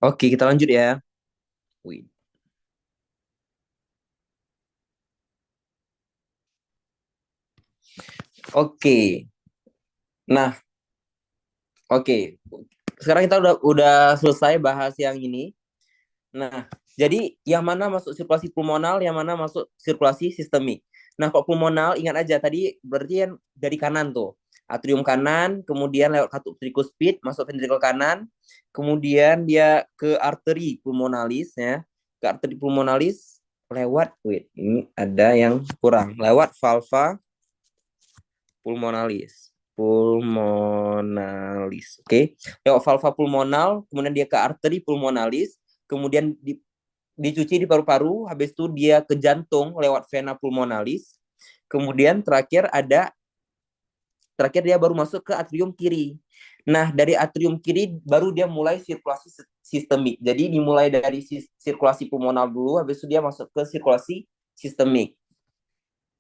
Oke, kita lanjut ya. Wih. Oke. Nah, oke. Sekarang kita udah selesai bahas yang ini. Nah, jadi yang mana masuk sirkulasi pulmonal, yang mana masuk sirkulasi sistemik. Nah, kalau pulmonal ingat aja tadi berarti yang dari kanan tuh. Atrium kanan, kemudian lewat katup trikuspid masuk ventrikel kanan, kemudian dia ke arteri pulmonalis ya. Ke arteri pulmonalis lewat ini ada yang kurang. Lewat valva pulmonalis. Oke. Lewat valva pulmonal, kemudian dia ke arteri pulmonalis, kemudian dicuci di paru-paru, habis itu dia ke jantung lewat vena pulmonalis, kemudian terakhir dia baru masuk ke atrium kiri. Nah, dari atrium kiri baru dia mulai sirkulasi sistemik. Jadi dimulai dari sirkulasi pulmonal dulu, habis itu dia masuk ke sirkulasi sistemik.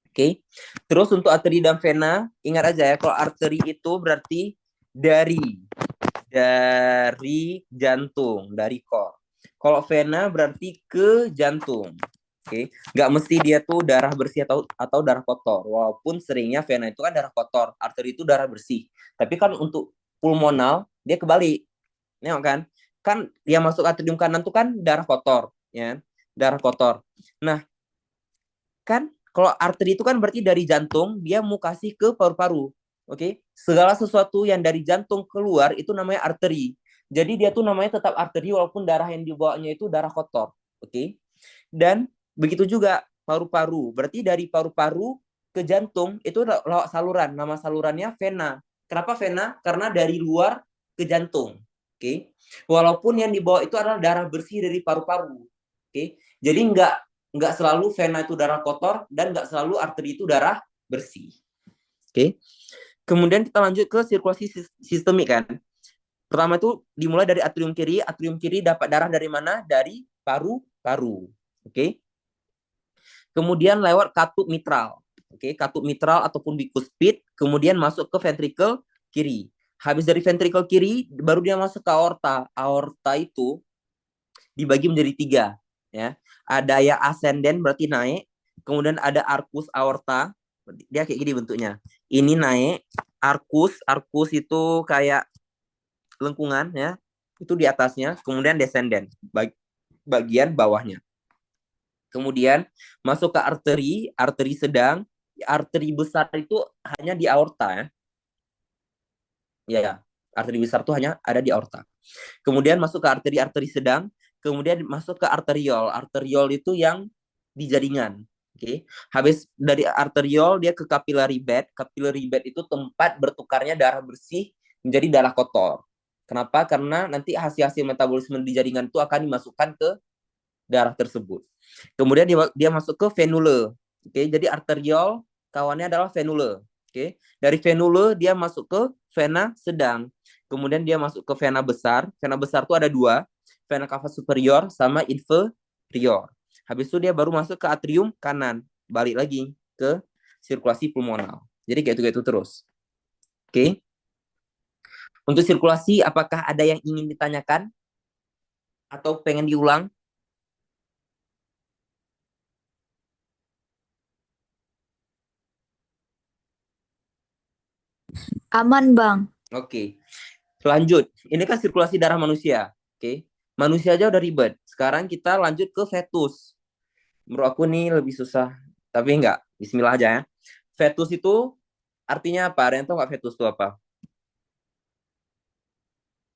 Oke. Terus untuk arteri dan vena, ingat aja ya, kalau arteri itu berarti dari jantung, dari core. Kalau vena berarti ke jantung. Oke, nggak mesti dia tuh darah bersih atau darah kotor. Walaupun seringnya vena itu kan darah kotor, arteri itu darah bersih. Tapi kan untuk pulmonal dia kebalik, ya kan? Kan yang masuk atrium kanan tuh kan darah kotor, ya, darah kotor. Nah, kan kalau arteri itu kan berarti dari jantung dia mau kasih ke paru-paru. Oke, segala sesuatu yang dari jantung keluar itu namanya arteri. Jadi dia tuh namanya tetap arteri walaupun darah yang dibawanya itu darah kotor. Oke. Dan begitu juga paru-paru. Berarti dari paru-paru ke jantung itu lewat saluran. Nama salurannya vena. Kenapa vena? Karena dari luar ke jantung. Oke. Walaupun yang dibawa itu adalah darah bersih dari paru-paru. Oke. Jadi nggak selalu vena itu darah kotor dan nggak selalu arteri itu darah bersih. Oke. Kemudian kita lanjut ke sirkulasi sistemik kan. Pertama itu dimulai dari atrium kiri. Atrium kiri dapat darah dari mana? Dari paru-paru. Oke. Kemudian lewat katup mitral. Oke, katup mitral ataupun bikuspid, kemudian masuk ke ventrikel kiri. Habis dari ventrikel kiri, baru dia masuk ke aorta. Aorta itu dibagi menjadi tiga, ya. Ada yang ascendent berarti naik, kemudian ada arcus aorta, dia kayak gini bentuknya. Ini naik, arcus itu kayak lengkungan, ya. Itu di atasnya, kemudian descendant, bagian bawahnya. Kemudian masuk ke arteri, arteri sedang, arteri besar itu hanya di aorta ya. Ya, arteri besar itu hanya ada di aorta. Kemudian masuk ke arteri-arteri sedang, kemudian masuk ke arteriol. Arteriol itu yang di jaringan. Oke. Okay. Habis dari arteriol dia ke capillary bed. Capillary bed itu tempat bertukarnya darah bersih menjadi darah kotor. Kenapa? Karena nanti hasil-hasil metabolisme di jaringan itu akan dimasukkan ke darah tersebut. Kemudian dia masuk ke venule. Oke, jadi arteriol kawannya adalah venule. Oke, dari venule dia masuk ke vena sedang. Kemudian dia masuk ke vena besar. Vena besar itu ada dua, vena cava superior sama inferior. Habis itu dia baru masuk ke atrium kanan, balik lagi ke sirkulasi pulmonal. Jadi kayak itu terus. Oke. Untuk sirkulasi, apakah ada yang ingin ditanyakan atau pengen diulang? Aman, Bang. Oke. Lanjut, ini kan sirkulasi darah manusia. Oke, manusia aja udah ribet. Sekarang kita lanjut ke fetus. Menurut aku nih lebih susah, tapi enggak. Bismillah aja ya. Fetus itu artinya apa? Ada yang tahu nggak fetus itu apa?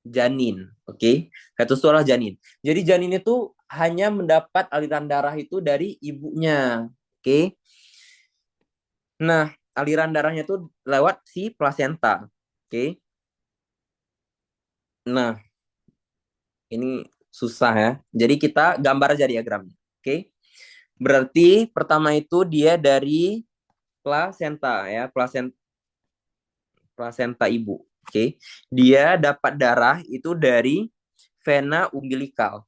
Janin. Oke, fetus itu adalah janin. Jadi janin itu hanya mendapat aliran darah itu dari ibunya. Oke, nah aliran darahnya itu lewat si plasenta. Oke, nah ini susah ya. Jadi kita gambar aja diagramnya. Oke. Berarti pertama itu dia dari plasenta ya, plasenta ibu. Oke. Dia dapat darah itu dari vena umbilikal.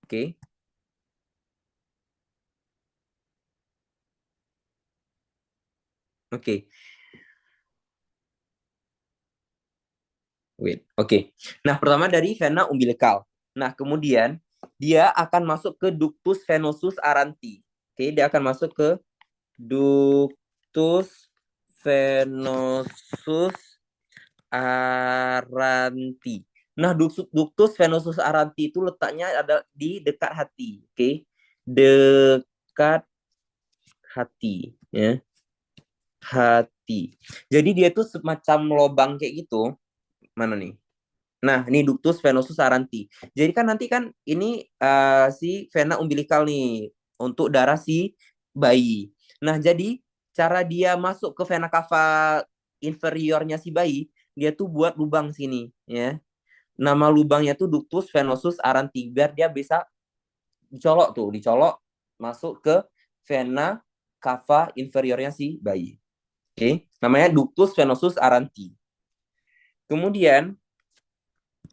Oke. Oke. Wait. Oke. Nah, pertama dari vena umbilikal. Nah, kemudian dia akan masuk ke ductus venosus aranti. Oke, dia akan masuk ke ductus venosus aranti. Nah, ductus venosus aranti itu letaknya ada di dekat hati, oke? Dekat hati, ya. Hati. Jadi dia itu semacam lobang kayak gitu. Mana nih? Nah, ini ductus venosus aranti. Jadi kan nanti kan ini si vena umbilikal nih untuk darah si bayi. Nah, jadi cara dia masuk ke vena cava inferiornya si bayi, dia tuh buat lubang sini, ya. Nama lubangnya tuh ductus venosus aranti biar dia bisa dicolok masuk ke vena cava inferiornya si bayi. Oke, namanya ductus venosus aranti. Kemudian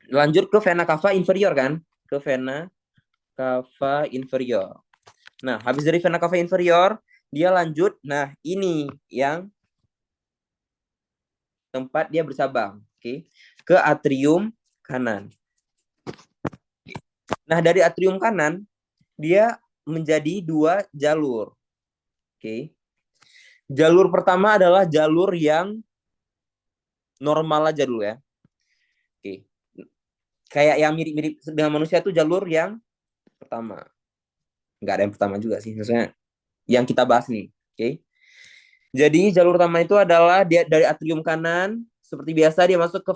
lanjut ke vena cava inferior kan? Ke vena cava inferior. Nah, habis dari vena cava inferior, dia lanjut. Nah, ini yang tempat dia bersabang, oke? Ke atrium kanan. Nah, dari atrium kanan dia menjadi dua jalur. Oke. Jalur pertama adalah jalur yang normal aja dulu ya. Oke. Kayak yang mirip-mirip dengan manusia itu jalur yang pertama. Nggak ada yang pertama juga sih. Maksudnya yang kita bahas nih. Oke. Jadi jalur pertama itu adalah dia dari atrium kanan. Seperti biasa dia masuk ke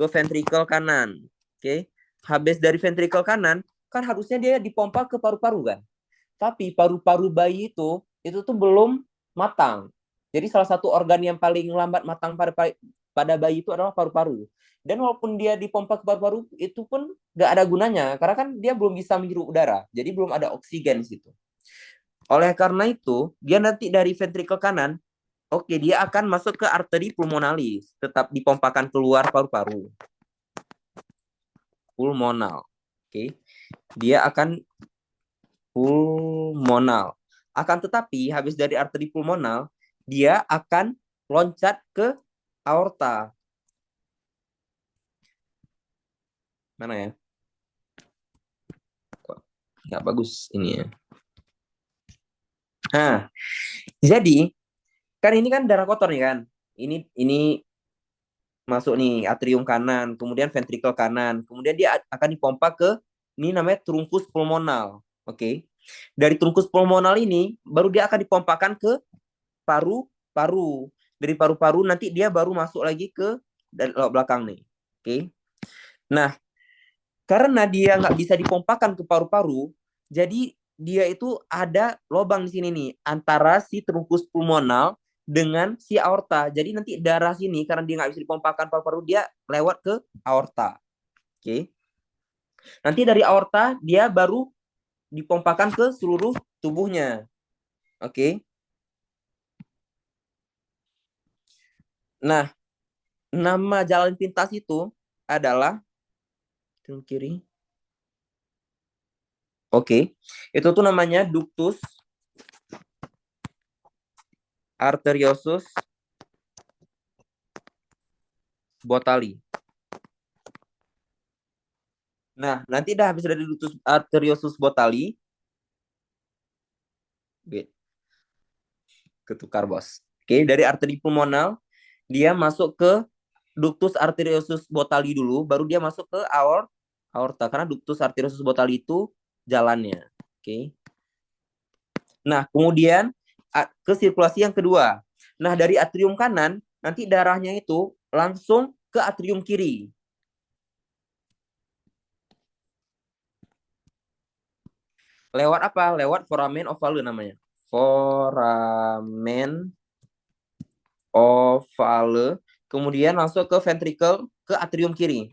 ventricle kanan. Oke. Habis dari ventricle kanan, kan harusnya dia dipompa ke paru-paru kan. Tapi paru-paru bayi itu tuh belum matang. Jadi salah satu organ yang paling lambat matang pada bayi itu adalah paru-paru. Dan walaupun dia dipompa ke paru-paru, itu pun nggak ada gunanya. Karena kan dia belum bisa menghirup udara. Jadi belum ada oksigen di situ. Oleh karena itu, dia nanti dari ventricle kanan, oke, dia akan masuk ke arteri pulmonalis. Tetap dipompakan keluar paru-paru. Pulmonal. Oke. Dia akan pulmonal. Akan tetapi, habis dari arteri pulmonal, dia akan loncat ke aorta. Mana ya? Nggak bagus ini ya. Nah, jadi kan ini kan darah kotor nih kan. Ini masuk nih atrium kanan, kemudian ventricle kanan, kemudian dia akan dipompa ke ini namanya trunkus pulmonal. Oke. Dari trunkus pulmonal ini baru dia akan dipompakan ke paru-paru. Dari paru-paru nanti dia baru masuk lagi ke belakang nih. Oke. Nah, karena dia nggak bisa dipompakan ke paru-paru, jadi dia itu ada lubang di sini nih antara si trunkus pulmonal dengan si aorta. Jadi nanti darah sini karena dia nggak bisa dipompakan paru-paru, dia lewat ke aorta. Oke. Nanti dari aorta dia baru dipompakan ke seluruh tubuhnya. Oke. Nah, nama jalan pintas itu adalah kiri. Oke. Itu tuh namanya ductus arteriosus botali. Nah, nanti dah habis dari ductus arteriosus botali, ketukar bos. Oke, dari arteri pulmonal dia masuk ke ductus arteriosus botali dulu, baru dia masuk ke aorta karena ductus arteriosus botali itu jalannya. Oke. Nah, kemudian ke sirkulasi yang kedua. Nah, dari atrium kanan nanti darahnya itu langsung ke atrium kiri. Lewat apa? Lewat foramen ovale namanya. Foramen ovale. Kemudian langsung ke ventricle, ke atrium kiri.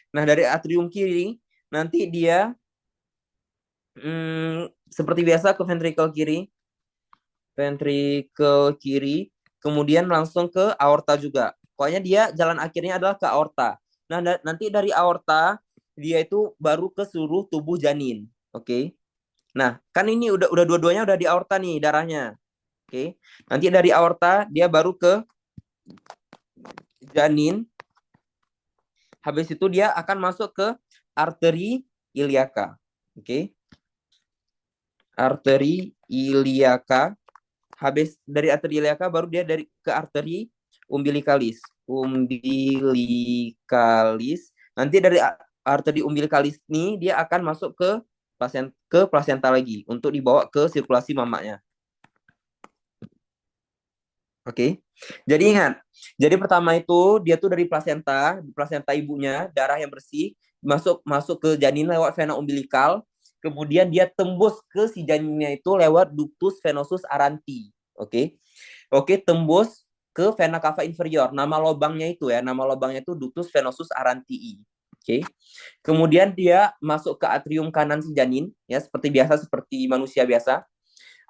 Nah, dari atrium kiri, nanti dia seperti biasa ke ventricle kiri. Ventricle kiri. Kemudian langsung ke aorta juga. Pokoknya dia jalan akhirnya adalah ke aorta. Nah, nanti dari aorta, dia itu baru ke seluruh tubuh janin. Oke. Nah, kan ini udah dua-duanya udah di aorta nih darahnya. Oke. Nanti dari aorta, dia baru ke janin, habis itu dia akan masuk ke arteri iliaka. Oke. Arteri iliaka. Habis dari arteri iliaka baru dia dari ke arteri umbilikalis. Umbilikalis. Nanti dari arteri umbilikalis ini dia akan masuk ke plasenta lagi untuk dibawa ke sirkulasi mamanya. Oke. Jadi ingat, jadi pertama itu dia tuh dari plasenta ibunya, darah yang bersih masuk masuk ke janin lewat vena umbilikal, kemudian dia tembus ke si janinnya itu lewat ductus venosus aranti. Oke. Oke, tembus ke vena cava inferior. Nama lubangnya itu ya, nama lubangnya itu ductus venosus arantii. Oke. Kemudian dia masuk ke atrium kanan si janin ya, seperti biasa seperti manusia biasa.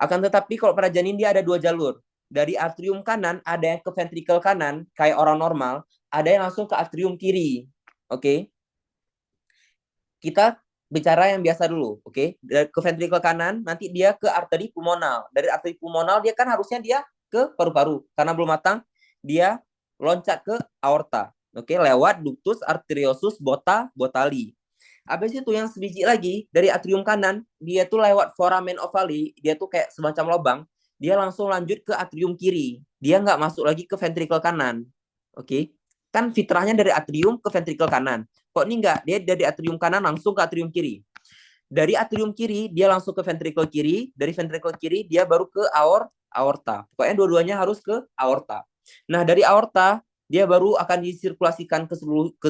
Akan tetapi kalau pada janin dia ada dua jalur. Dari atrium kanan ada yang ke ventrikel kanan kayak orang normal, ada yang langsung ke atrium kiri. Oke. Kita bicara yang biasa dulu, oke? Ke ventrikel kanan, nanti dia ke arteri pulmonal. Dari arteri pulmonal dia kan harusnya dia ke paru-paru. Karena belum matang, dia loncat ke aorta. Oke, lewat ductus arteriosus botali. Habis itu yang sebiji lagi dari atrium kanan, dia tuh lewat foramen ovale, dia tuh kayak semacam lubang, dia langsung lanjut ke atrium kiri. Dia nggak masuk lagi ke ventrikel kanan. Oke. Kan fitrahnya dari atrium ke ventrikel kanan. Kok ini enggak? Dia dari atrium kanan langsung ke atrium kiri. Dari atrium kiri dia langsung ke ventrikel kiri, dari ventrikel kiri dia baru ke aorta. Pokoknya dua-duanya harus ke aorta. Nah, dari aorta dia baru akan disirkulasikan ke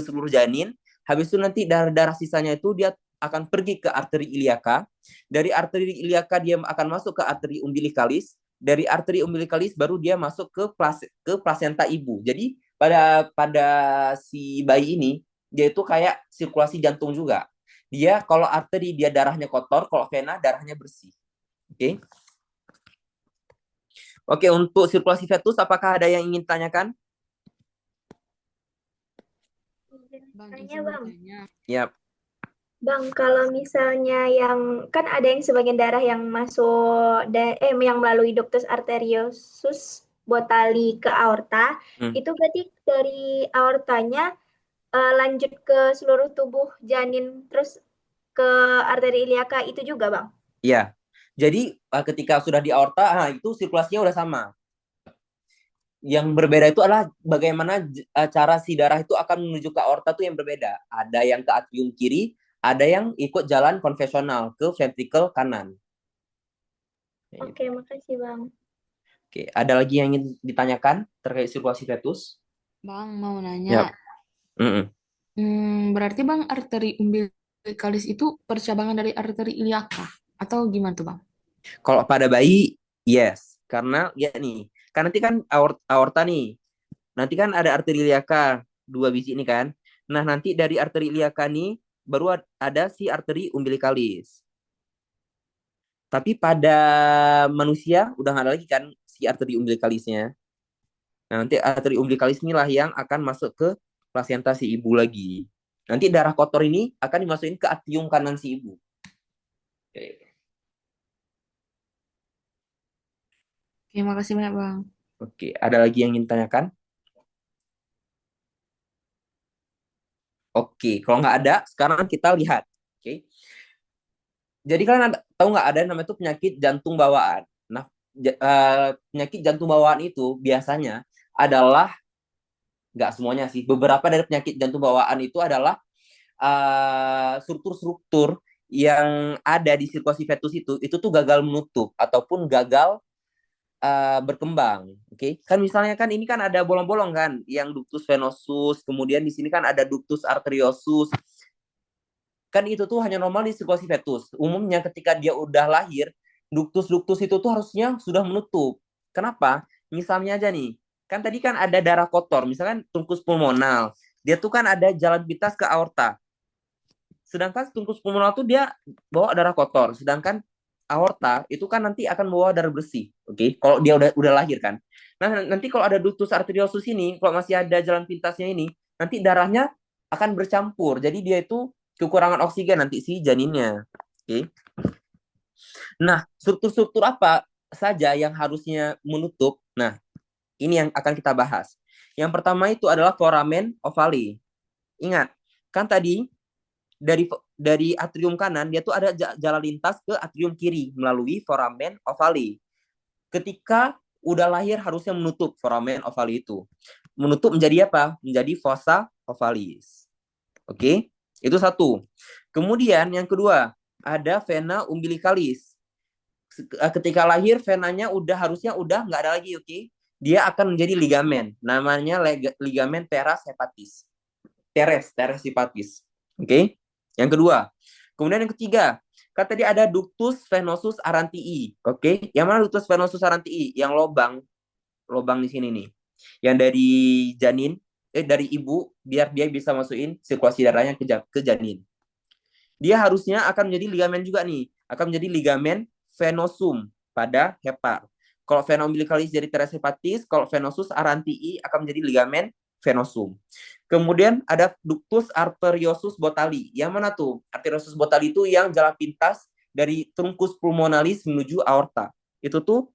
seluruh janin. Habis itu nanti darah-darah sisanya itu dia akan pergi ke arteri iliaka. Dari arteri iliaka dia akan masuk ke arteri umbilikalis. Dari arteri umbilikalis baru dia masuk ke plasenta ibu. Jadi pada si bayi ini dia itu kayak sirkulasi jantung juga. Dia kalau arteri dia darahnya kotor, kalau vena darahnya bersih. Oke. Oke, untuk sirkulasi fetus apakah ada yang ingin tanyakan? Bang, Tanya izin Bang. bertanya. Ya. Bang, kalau misalnya yang kan ada yang sebagian darah yang masuk yang melalui ductus arteriosus botali ke aorta, itu berarti dari aortanya lanjut ke seluruh tubuh janin terus ke arteri iliaka itu juga, Bang? Iya. Jadi ketika sudah di aorta, itu sirkulasinya udah sama. Yang berbeda itu adalah bagaimana cara si darah itu akan menuju ke aorta tuh yang berbeda. Ada yang ke atrium kiri, ada yang ikut jalan konvensional ke ventrikel kanan. Oke, makasih Bang. Oke, ada lagi yang ingin ditanyakan terkait sirkulasi fetus? Bang, mau nanya. Yap. Mm-mm. Berarti Bang, arteri umbilikalis itu percabangan dari arteri iliaka? Atau gimana tuh Bang? Kalau pada bayi, yes. Karena ya nih, kan nanti kan aorta nih. Nanti kan ada arteri iliaka, dua biji ini kan. Nah, nanti dari arteri iliaka nih baru ada si arteri umbilikalis. Tapi pada manusia udah nggak ada lagi kan si arteri umbilikalisnya. Nah, nanti arteri umbilikalis inilah yang akan masuk ke plasenta si ibu lagi. Nanti darah kotor ini akan dimasukin ke atrium kanan si ibu. Oke. Oke, makasih banyak Bang. Oke, ada lagi yang ingin tanyakan? Oke, kalau nggak ada, sekarang kita lihat. Oke, jadi kalian tahu nggak ada namanya itu penyakit jantung bawaan. Nah, penyakit jantung bawaan itu biasanya adalah nggak semuanya sih. Beberapa dari penyakit jantung bawaan itu adalah struktur-struktur yang ada di sirkulasi fetus itu tuh gagal menutup ataupun gagal berkembang. Oke, kan misalnya kan ini kan ada bolong-bolong kan, yang ductus venosus, kemudian di sini kan ada ductus arteriosus. Kan itu tuh hanya normal di sirkulasi fetus. Umumnya ketika dia udah lahir, ductus-ductus itu tuh harusnya sudah menutup. Kenapa? Misalnya aja nih, kan tadi kan ada darah kotor, misalkan trunkus pulmonal. Dia tuh kan ada jalan pintas ke aorta. Sedangkan trunkus pulmonal tuh dia bawa darah kotor, sedangkan aorta itu kan nanti akan bawa darah bersih. Oke, kalau dia udah lahir kan. Nah, nanti kalau ada ductus arteriosus ini, kalau masih ada jalan pintasnya ini, nanti darahnya akan bercampur. Jadi dia itu kekurangan oksigen nanti si janinnya. Oke. Nah, struktur-struktur apa saja yang harusnya menutup? Nah, ini yang akan kita bahas. Yang pertama itu adalah foramen ovale. Ingat, kan tadi dari atrium kanan dia tuh ada jalan lintas ke atrium kiri melalui foramen ovale. Ketika udah lahir harusnya menutup foramen ovale itu. Menutup menjadi apa? Menjadi fossa ovalis. Oke? Itu satu. Kemudian yang kedua, ada vena umbilicalis. Ketika lahir venanya harusnya udah nggak ada lagi, oke? Dia akan menjadi ligamen. Namanya ligamen teres hepatis. Teres hepatis. Oke? Yang kedua. Kemudian yang ketiga, kan tadi ada ductus venosus arantii. Oke? Yang mana ductus venosus arantii? Yang lobang di sini nih. Yang dari janin, dari ibu, biar dia bisa masukin sirkulasi darahnya ke janin. Dia harusnya akan menjadi ligamen juga nih. Akan menjadi ligamen venosum pada hepar. Kalau vena umbilicalis jadi teres hepatis, kalau venosus arantii akan menjadi ligamen venosum. Kemudian ada ductus arteriosus botali. Yang mana tuh? Arteriosus botali itu yang jalan pintas dari truncus pulmonalis menuju aorta. Itu tuh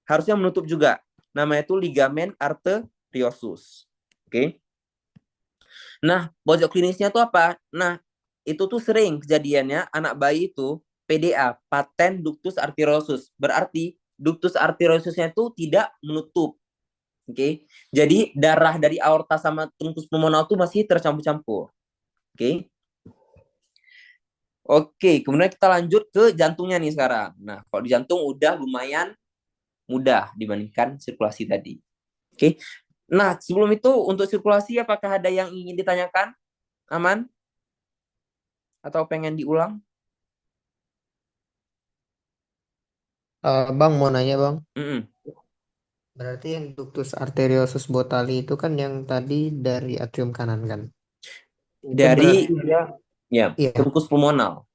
harusnya menutup juga. Namanya itu ligamen arteriosus. Oke. Nah, pojok klinisnya tuh apa? Nah, itu tuh sering kejadiannya anak bayi itu PDA, patent ductus arteriosus. Berarti ductus arteriosusnya itu tidak menutup. Oke. Jadi darah dari aorta sama truncus pulmonal itu masih tercampur-campur. Oke. Oke, kemudian kita lanjut ke jantungnya nih sekarang. Nah, kalau di jantung udah lumayan mudah dibandingkan sirkulasi tadi. Oke. Nah, sebelum itu untuk sirkulasi apakah ada yang ingin ditanyakan? Aman? Atau pengen diulang? Bang mau nanya bang, Mm-mm. berarti yang ductus arteriosus botali itu kan yang tadi dari atrium kanan kan? Itu Dari berarti dia, ya, iya, truncus pulmonal.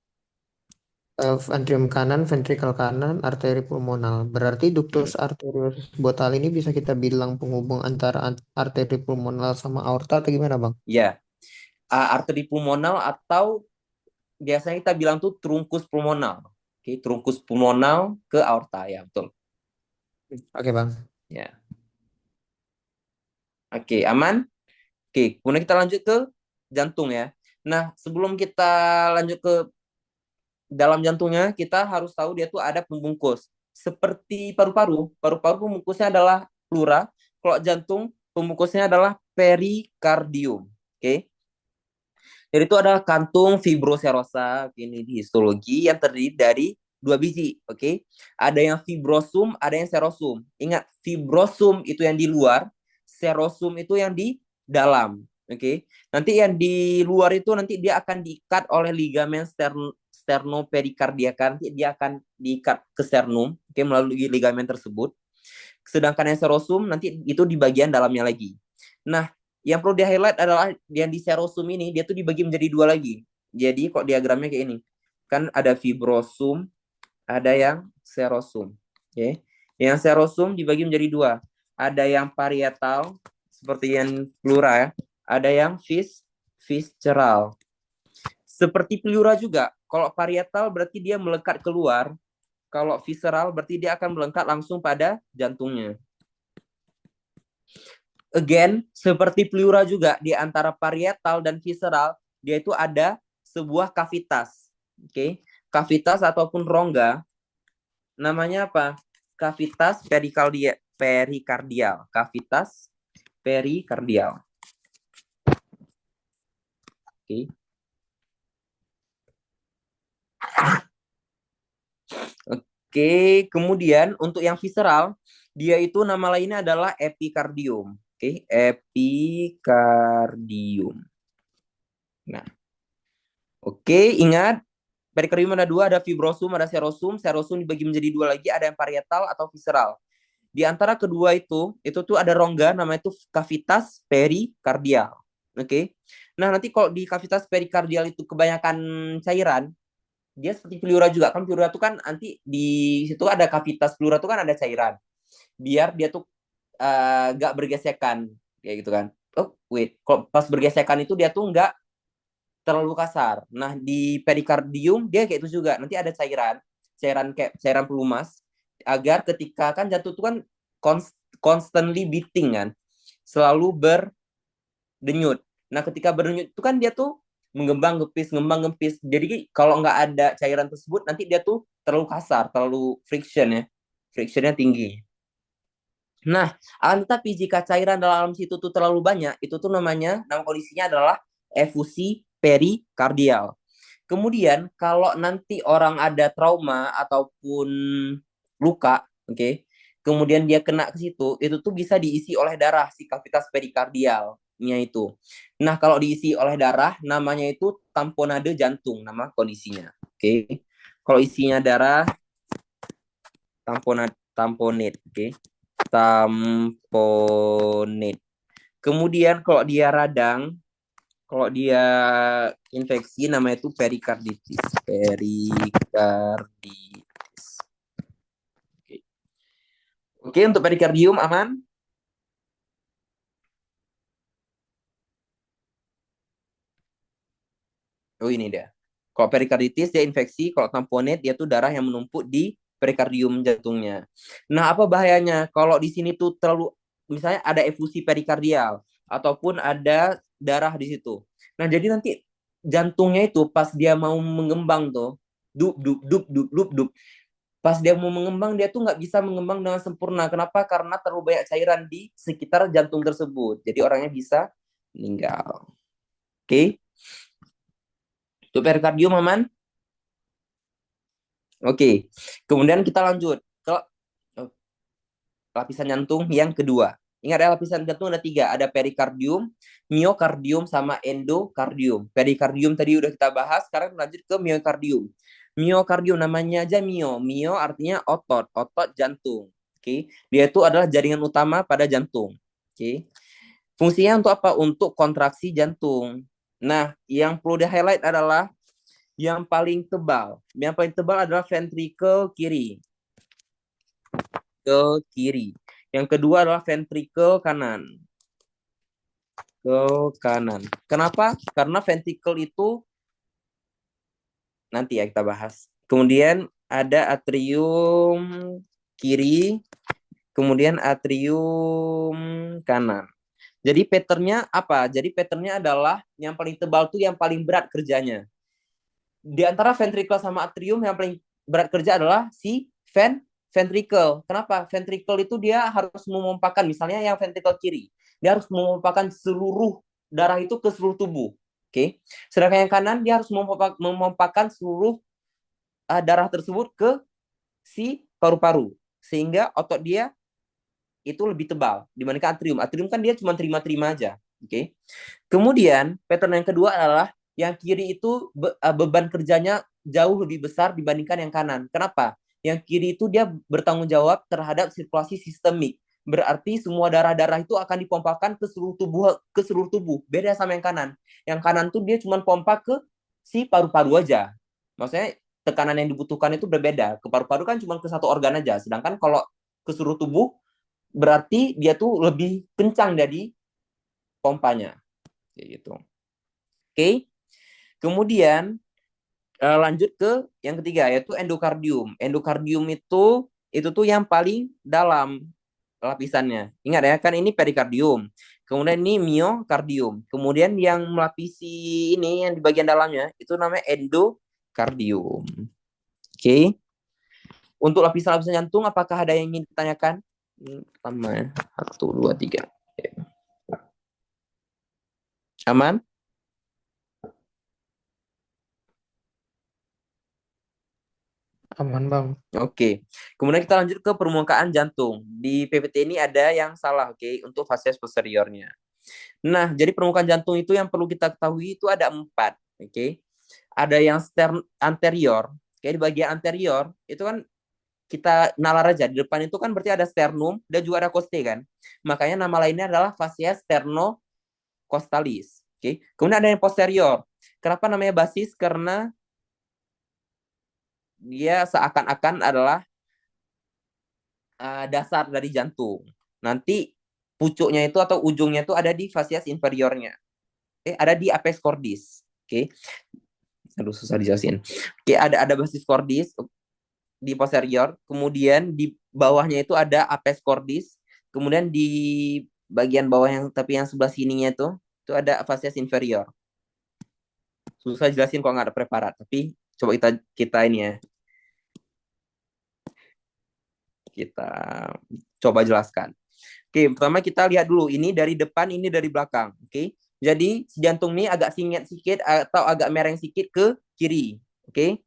atrium kanan, ventrikel kanan, arteri pulmonal. Berarti ductus arteriosus botali ini bisa kita bilang penghubung antara arteri pulmonal sama aorta atau gimana bang? Ya, arteri pulmonal atau biasanya kita bilang tuh truncus pulmonal. Oke, truncus pulmonal ke aorta ya, betul. Oke bang. Ya. Oke, aman? Oke, kemudian kita lanjut ke jantung ya. Nah, sebelum kita lanjut ke dalam jantungnya, kita harus tahu dia tuh ada pembungkus. Seperti paru-paru. Paru-paru pembungkusnya adalah pleura. Kalau jantung pembungkusnya adalah perikardium. Oke. Jadi itu adalah kantung fibroserosa ini di histologi yang terdiri dari dua biji, oke? Ada yang fibrosum, ada yang serosum. Ingat, fibrosum itu yang di luar, serosum itu yang di dalam, oke? Nanti yang di luar itu nanti dia akan diikat oleh ligamen sternoperikardiakan, nanti dia akan diikat ke sternum, oke, melalui ligamen tersebut. Sedangkan yang serosum nanti itu di bagian dalamnya lagi. Nah, yang perlu di-highlight adalah yang di serosum ini, dia tuh dibagi menjadi dua lagi. Jadi kok diagramnya kayak ini. Kan ada fibrosum, ada yang serosum. Oke. Yang serosum dibagi menjadi dua. Ada yang parietal, seperti yang pleura ya. Ada yang visceral. Seperti pleura juga. Kalau parietal berarti dia melekat keluar. Kalau visceral berarti dia akan melengkap langsung pada jantungnya. Again, seperti pleura juga, di antara parietal dan visceral, dia itu ada sebuah kavitas. Oke, kavitas ataupun rongga, namanya apa? Kavitas perikardial. Kavitas perikardial. Oke. Oke, kemudian untuk yang visceral, dia itu nama lainnya adalah epikardium. Oke, epikardium. Nah, oke, ingat perikardium ada dua, ada fibrosum, ada serosum. Serosum dibagi menjadi dua lagi, ada yang parietal atau visceral. Di antara kedua itu tuh ada rongga, namanya itu kavitas perikardial. Oke. Nah, nanti kalau di kavitas perikardial itu kebanyakan cairan, dia seperti pleura juga. Kan pleura itu kan nanti di situ ada kavitas pleura itu kan ada cairan. Biar dia tuh nggak bergesekan kayak gitu kan. Oh, wait. Kalau pas bergesekan itu dia tuh nggak terlalu kasar. Nah, di perikardium dia kayak itu juga. Nanti ada cairan kayak cairan pelumas agar ketika kan jantung itu kan constantly beating kan. selalu berdenyut. Nah, ketika berdenyut itu kan dia tuh mengembang gempis. Jadi kalau nggak ada cairan tersebut, nanti dia tuh terlalu kasar, terlalu friction ya. Frictionnya tinggi. Nah, akan tetapi jika cairan dalam situ tuh terlalu banyak, itu tuh nama kondisinya adalah efusi perikardial. Kemudian kalau nanti orang ada trauma ataupun luka, oke, kemudian dia kena ke situ, itu tuh bisa diisi oleh darah si kavitas perikardialnya itu. Nah, kalau diisi oleh darah, namanya itu tamponade jantung, nama kondisinya. Oke, kalau isinya darah, tamponade, oke, tamponade. Kemudian kalau dia radang, kalau dia infeksi namanya itu perikarditis. Oke. Oke, untuk perikardium aman? Oh, ini dia. Kalau perikarditis dia infeksi, kalau tamponade dia tuh darah yang menumpuk di perikardium jantungnya. Nah, apa bahayanya? Kalau di sini tuh terlalu, misalnya ada efusi perikardial ataupun ada darah di situ. Nah, jadi nanti jantungnya itu pas dia mau mengembang tuh, dup dup dup dup dup dup. Pas dia mau mengembang dia tuh nggak bisa mengembang dengan sempurna. Kenapa? Karena terlalu banyak cairan di sekitar jantung tersebut. Jadi orangnya bisa meninggal. Oke, untuk perikardium aman? Oke, kemudian kita lanjut ke lapisan jantung yang kedua. Ingat ya, lapisan jantung ada 3, ada perikardium, miokardium, sama endokardium. Perikardium tadi udah kita bahas, sekarang lanjut ke miokardium. Miokardium namanya aja mio artinya otot jantung. Oke, dia itu adalah jaringan utama pada jantung. Oke, fungsinya untuk apa? Untuk kontraksi jantung. Nah, yang perlu di-highlight adalah yang paling tebal. Yang paling tebal adalah ventricle kiri. Ke kiri. Yang kedua adalah ventricle kanan. Ke kanan. Kenapa? Karena ventricle itu nanti ya kita bahas. Kemudian ada atrium kiri, kemudian atrium kanan. Jadi patternnya apa? Jadi patternnya adalah yang paling tebal tuh yang paling berat kerjanya. Di antara ventricle sama atrium yang paling berat kerja adalah si ventricle. Kenapa? Ventricle itu dia harus memompakan, misalnya yang ventricle kiri, dia harus memompakan seluruh darah itu ke seluruh tubuh. Oke. Sedangkan yang kanan dia harus memompakan seluruh darah tersebut ke si paru-paru. Sehingga otot dia itu lebih tebal dibandingkan atrium. Atrium kan dia cuma terima-terima aja. Oke. Kemudian pattern yang kedua adalah yang kiri itu beban kerjanya jauh lebih besar dibandingkan yang kanan. Kenapa? Yang kiri itu dia bertanggung jawab terhadap sirkulasi sistemik. Berarti semua darah-darah itu akan dipompakan ke seluruh tubuh. Beda sama yang kanan. Yang kanan tuh dia cuma pompa ke si paru-paru aja. Maksudnya tekanan yang dibutuhkan itu berbeda. Ke paru-paru kan cuma ke satu organ aja. Sedangkan kalau ke seluruh tubuh berarti dia tuh lebih kencang dari pompanya. Kayak gitu. Oke. Kemudian lanjut ke yang ketiga yaitu endokardium. Endokardium itu tuh yang paling dalam lapisannya. Ingat ya, kan ini perikardium. Kemudian ini miokardium. Kemudian yang melapisi ini yang di bagian dalamnya itu namanya endokardium. Oke. Untuk lapisan-lapisan jantung apakah ada yang ingin ditanyakan? Pertama, 1, 2, 3. Aman? Aman, Bang. Oke. Kemudian kita lanjut ke permukaan jantung. Di PPT ini ada yang salah, oke, untuk fasies posteriornya. Nah, jadi permukaan jantung itu yang perlu kita ketahui itu ada 4, oke. Ada yang anterior. Oke, di bagian anterior itu kan kita nalar aja. Di depan itu kan berarti ada sternum dan juga ada costae kan. Makanya nama lainnya adalah fasies sternocostalis. Oke. Kemudian ada yang posterior. Kenapa namanya basis? Karena dia seakan-akan adalah dasar dari jantung. Nanti pucuknya itu atau ujungnya itu ada di fasies inferiornya. Oke, ada di apex cordis. Oke. Aduh, susah dijelasin. Oke, ada basis cordis di posterior, kemudian di bawahnya itu ada apex cordis, kemudian di bagian bawah tapi yang sebelah sininya itu ada fasies inferior. Susah jelasin kalau nggak ada preparat, tapi coba kita ini ya. Kita coba jelaskan. Oke, pertama kita lihat dulu ini dari depan, ini dari belakang. Oke. Jadi si jantung ini agak singit sedikit atau agak mereng sedikit ke kiri. Oke.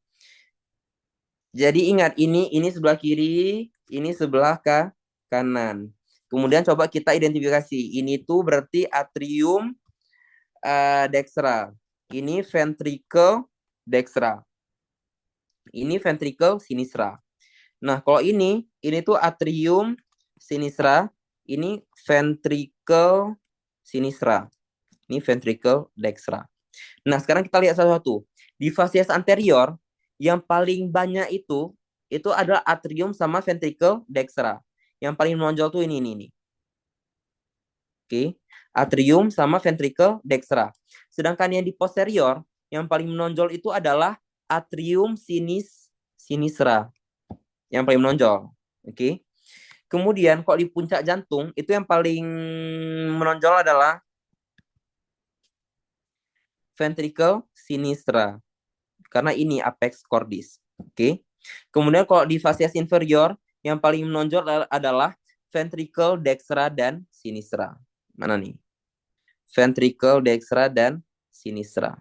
Jadi ingat ini sebelah kiri, ini sebelah kanan. Kemudian coba kita identifikasi. Ini tuh berarti atrium dextra. Ini ventricle dextra. Ini ventricle sinistra. Nah, kalau ini tuh atrium sinistra, ini ventricle sinistra. Ini ventricle dextra. Nah, sekarang kita lihat satu-satu. Di fasies anterior, yang paling banyak itu adalah atrium sama ventricle dextra. Yang paling menonjol tuh ini. Oke, atrium sama ventricle dextra. Sedangkan yang di posterior, yang paling menonjol itu adalah atrium sinistra. Yang paling menonjol. Oke. Kemudian kalau di puncak jantung, itu yang paling menonjol adalah ventricle sinistra. Karena ini apex cordis. Oke. Kemudian kalau di fasies inferior, yang paling menonjol adalah ventricle dextra dan sinistra. Mana nih? Ventricle dextra dan sinistra.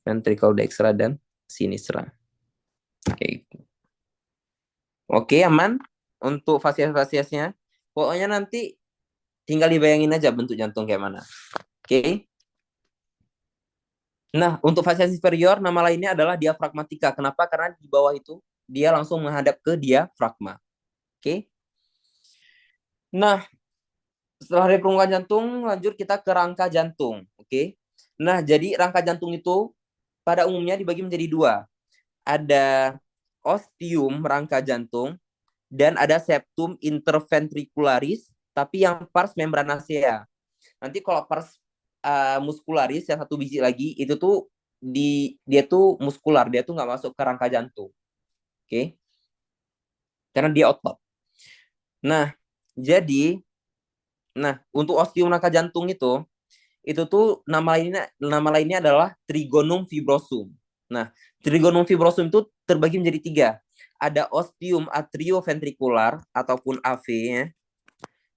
Ventricle dextra dan sinistra. Oke. Oke, aman untuk fasies-fasiesnya. Pokoknya nanti tinggal dibayangin aja bentuk jantung kayak mana. Oke. Nah, untuk fasies inferior nama lainnya adalah diafragmatika. Kenapa? Karena di bawah itu dia langsung menghadap ke diafragma. Oke. Nah, setelah dari permukaan jantung, lanjut kita ke rangka jantung. Oke. Nah, jadi rangka jantung itu pada umumnya dibagi menjadi dua. Ada ostium rangka jantung dan ada septum interventricularis, tapi yang pars membranacea. Nanti kalau pars muscularis yang satu biji lagi itu tuh dia tuh muskular, dia tuh nggak masuk ke rangka jantung. Oke. Karena dia otot. Nah, jadi untuk ostium rangka jantung itu tuh nama lainnya adalah trigonum fibrosum. Nah, trigonum fibrosum itu terbagi menjadi 3. Ada ostium atrioventricular ataupun AV ya.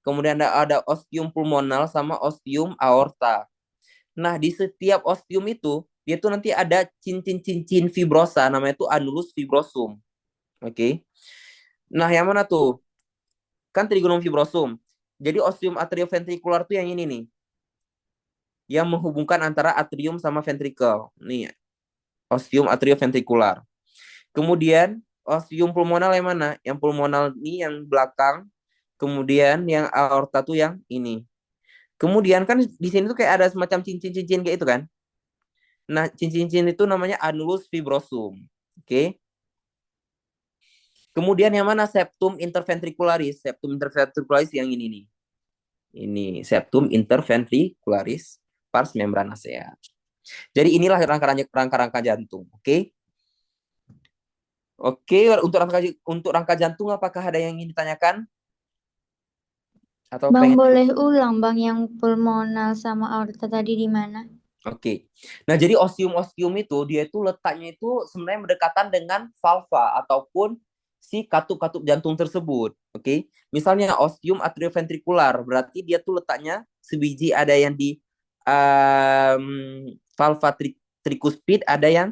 Kemudian ada ostium pulmonal sama ostium aorta. Nah, di setiap ostium itu dia tuh nanti ada cincin-cincin fibrosa, namanya itu annulus fibrosum. Oke. Nah, yang mana tuh? Kan trigonum fibrosum. Jadi ostium atrioventricular tuh yang ini nih. Yang menghubungkan antara atrium sama ventricle. Nih, ostium atrioventricular. Kemudian ostium pulmonal yang mana? Yang pulmonal ini yang belakang. Kemudian yang aorta tuh yang ini. Kemudian kan di sini tuh kayak ada semacam cincin-cincin kayak itu kan. Nah, cincin-cincin itu namanya annulus fibrosum. Oke. Kemudian yang mana septum interventricularis? Septum interventricularis yang ini nih. Ini septum interventricularis pars membranacea. Jadi inilah rangka-rangka jantung. Oke. Oke, untuk rangka jantung apakah ada yang ingin ditanyakan? Atau Bang, pengen? boleh ulang Bang yang pulmonal sama aorta tadi di mana? Oke. Nah, jadi ostium itu dia itu letaknya itu sebenarnya berdekatan dengan valva ataupun si katup-katup jantung tersebut. Oke. Misalnya ostium atrioventricular, berarti dia tuh letaknya sebiji ada yang di valva tricuspid, ada yang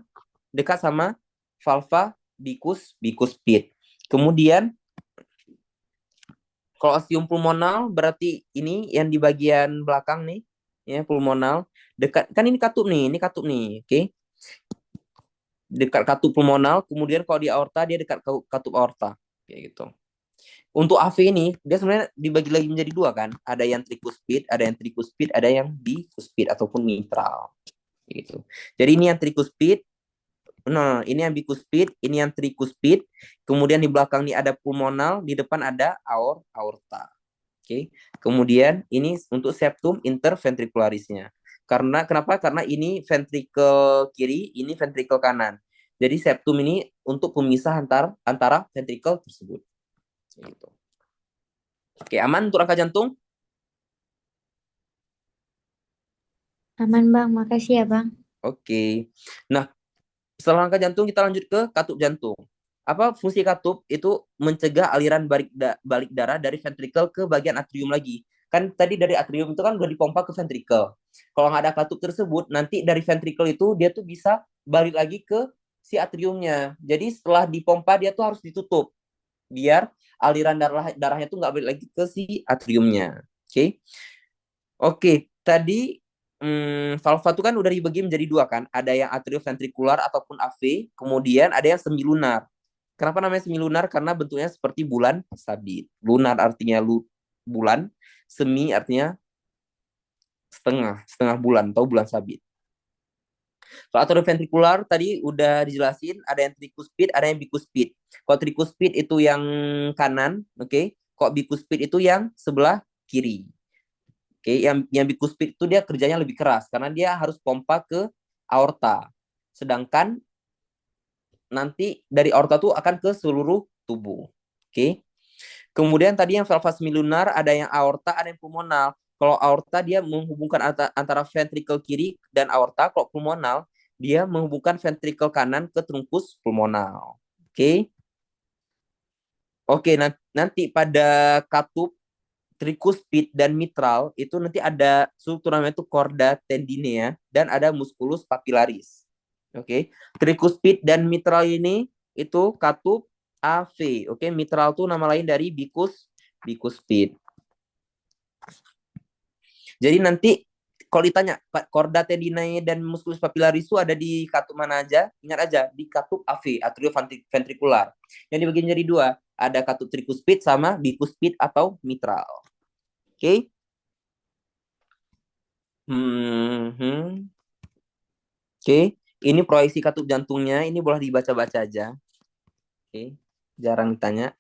dekat sama valva bicuspid. Kemudian kalau ostium pulmonal berarti ini yang di bagian belakang nih, ya pulmonal dekat kan ini katup nih, oke? Dekat katup pulmonal, kemudian kalau di aorta dia dekat katup aorta, kayak gitu. Untuk AV ini dia sebenarnya dibagi lagi menjadi 2 kan, ada yang tricuspid, ada yang bicuspid ataupun mitral, gitu. Jadi ini yang tricuspid, nah ini yang bicuspid, ini yang tricuspid, kemudian di belakang ini ada pulmonal, di depan ada aorta. Oke. Kemudian ini untuk septum interventricularisnya. Kenapa? Karena ini ventricle kiri, ini ventricle kanan. Jadi septum ini untuk pemisah antara ventricle tersebut. Gitu. Oke, aman untuk rangka jantung? Aman Bang, makasih ya Bang. Oke. Nah, setelah rangka jantung kita lanjut ke katup jantung. Apa fungsi katup? Itu mencegah aliran balik darah dari ventrikel ke bagian atrium lagi. Kan tadi dari atrium itu kan udah dipompa ke ventrikel. Kalau nggak ada katup tersebut, nanti dari ventrikel itu dia tuh bisa balik lagi ke si atriumnya. Jadi setelah dipompa dia tuh harus ditutup biar aliran darahnya tuh nggak balik lagi ke si atriumnya. Oke. Oke, tadi valva itu kan udah dibagi menjadi dua kan. Ada yang atrioventrikular ataupun AV, kemudian ada yang semilunar. Kenapa namanya semilunar? Karena bentuknya seperti bulan sabit. Lunar artinya bulan, semi artinya setengah, setengah bulan atau bulan sabit. Kalau atrioventrikular tadi udah dijelasin, ada yang tricuspid, ada yang bicuspid. Kalau tricuspid itu yang kanan, oke. Kok bicuspid itu yang sebelah kiri. Oke, yang bicuspid itu dia kerjanya lebih keras karena dia harus pompa ke aorta. Sedangkan nanti dari aorta tuh akan ke seluruh tubuh. Oke. Kemudian tadi yang valva semilunar ada yang aorta, ada yang pulmonal. Kalau aorta dia menghubungkan antara ventrikel kiri dan aorta, kalau pulmonal dia menghubungkan ventrikel kanan ke trunkus pulmonal. Oke. Oke, nanti pada katup tricuspid dan mitral itu nanti ada struktur namanya itu chorda tendinea dan ada musculus papillaris. Oke. Tricuspid dan mitral ini itu katup AV. Oke, mitral itu nama lain dari bicuspid. Jadi nanti kalau ditanya chorda tendinea dan musculus papillaris itu ada di katup mana aja? Ingat aja di katup AV, atrioventrikular. Yang dibagi menjadi dua, ada katup tricuspid sama bicuspid atau mitral. Oke. Oke. Ini proyeksi katup jantungnya. Ini boleh dibaca-baca aja. Oke. Jarang ditanya.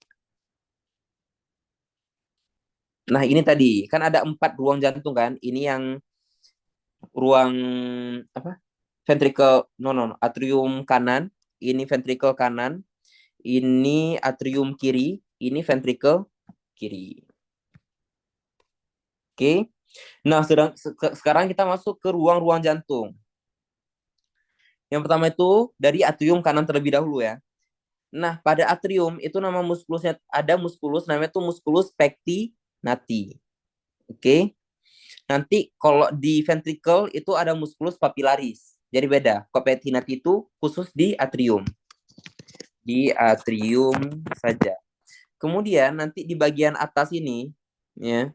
Nah, ini tadi. Kan ada 4 ruang jantung kan. Ini yang ruang apa? Ventrikel, no. Atrium kanan. Ini ventrikel kanan. Ini atrium kiri. Ini ventrikel kiri. Oke. Nah, sekarang kita masuk ke ruang-ruang jantung. Yang pertama itu dari atrium kanan terlebih dahulu ya. Nah, pada atrium itu nama muskulusnya ada muskulus namanya itu muskulus pectinati. Oke. Nanti kalau di ventricle itu ada muskulus papillaris. Jadi beda. Kalau pectinati itu khusus di atrium. Di atrium saja. Kemudian nanti di bagian atas ini ya.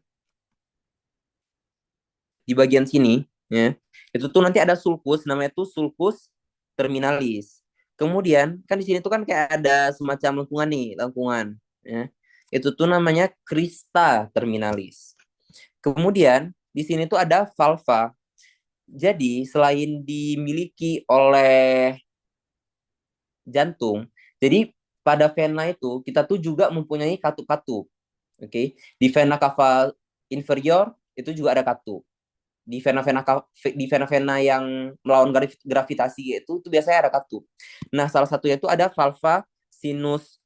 Di bagian sini ya. Itu tuh nanti ada sulcus namanya itu sulcus terminalis. Kemudian kan di sini tuh kan kayak ada semacam lengkungan ya. Itu tuh namanya crista terminalis. Kemudian di sini tuh ada valva. Jadi selain dimiliki oleh jantung, jadi pada vena itu kita tuh juga mempunyai katup-katup. Oke. Di vena cava inferior itu juga ada katup. Di vena-vena yang melawan gravitasi itu biasanya ada katup. Nah, salah satunya itu ada valva sinus.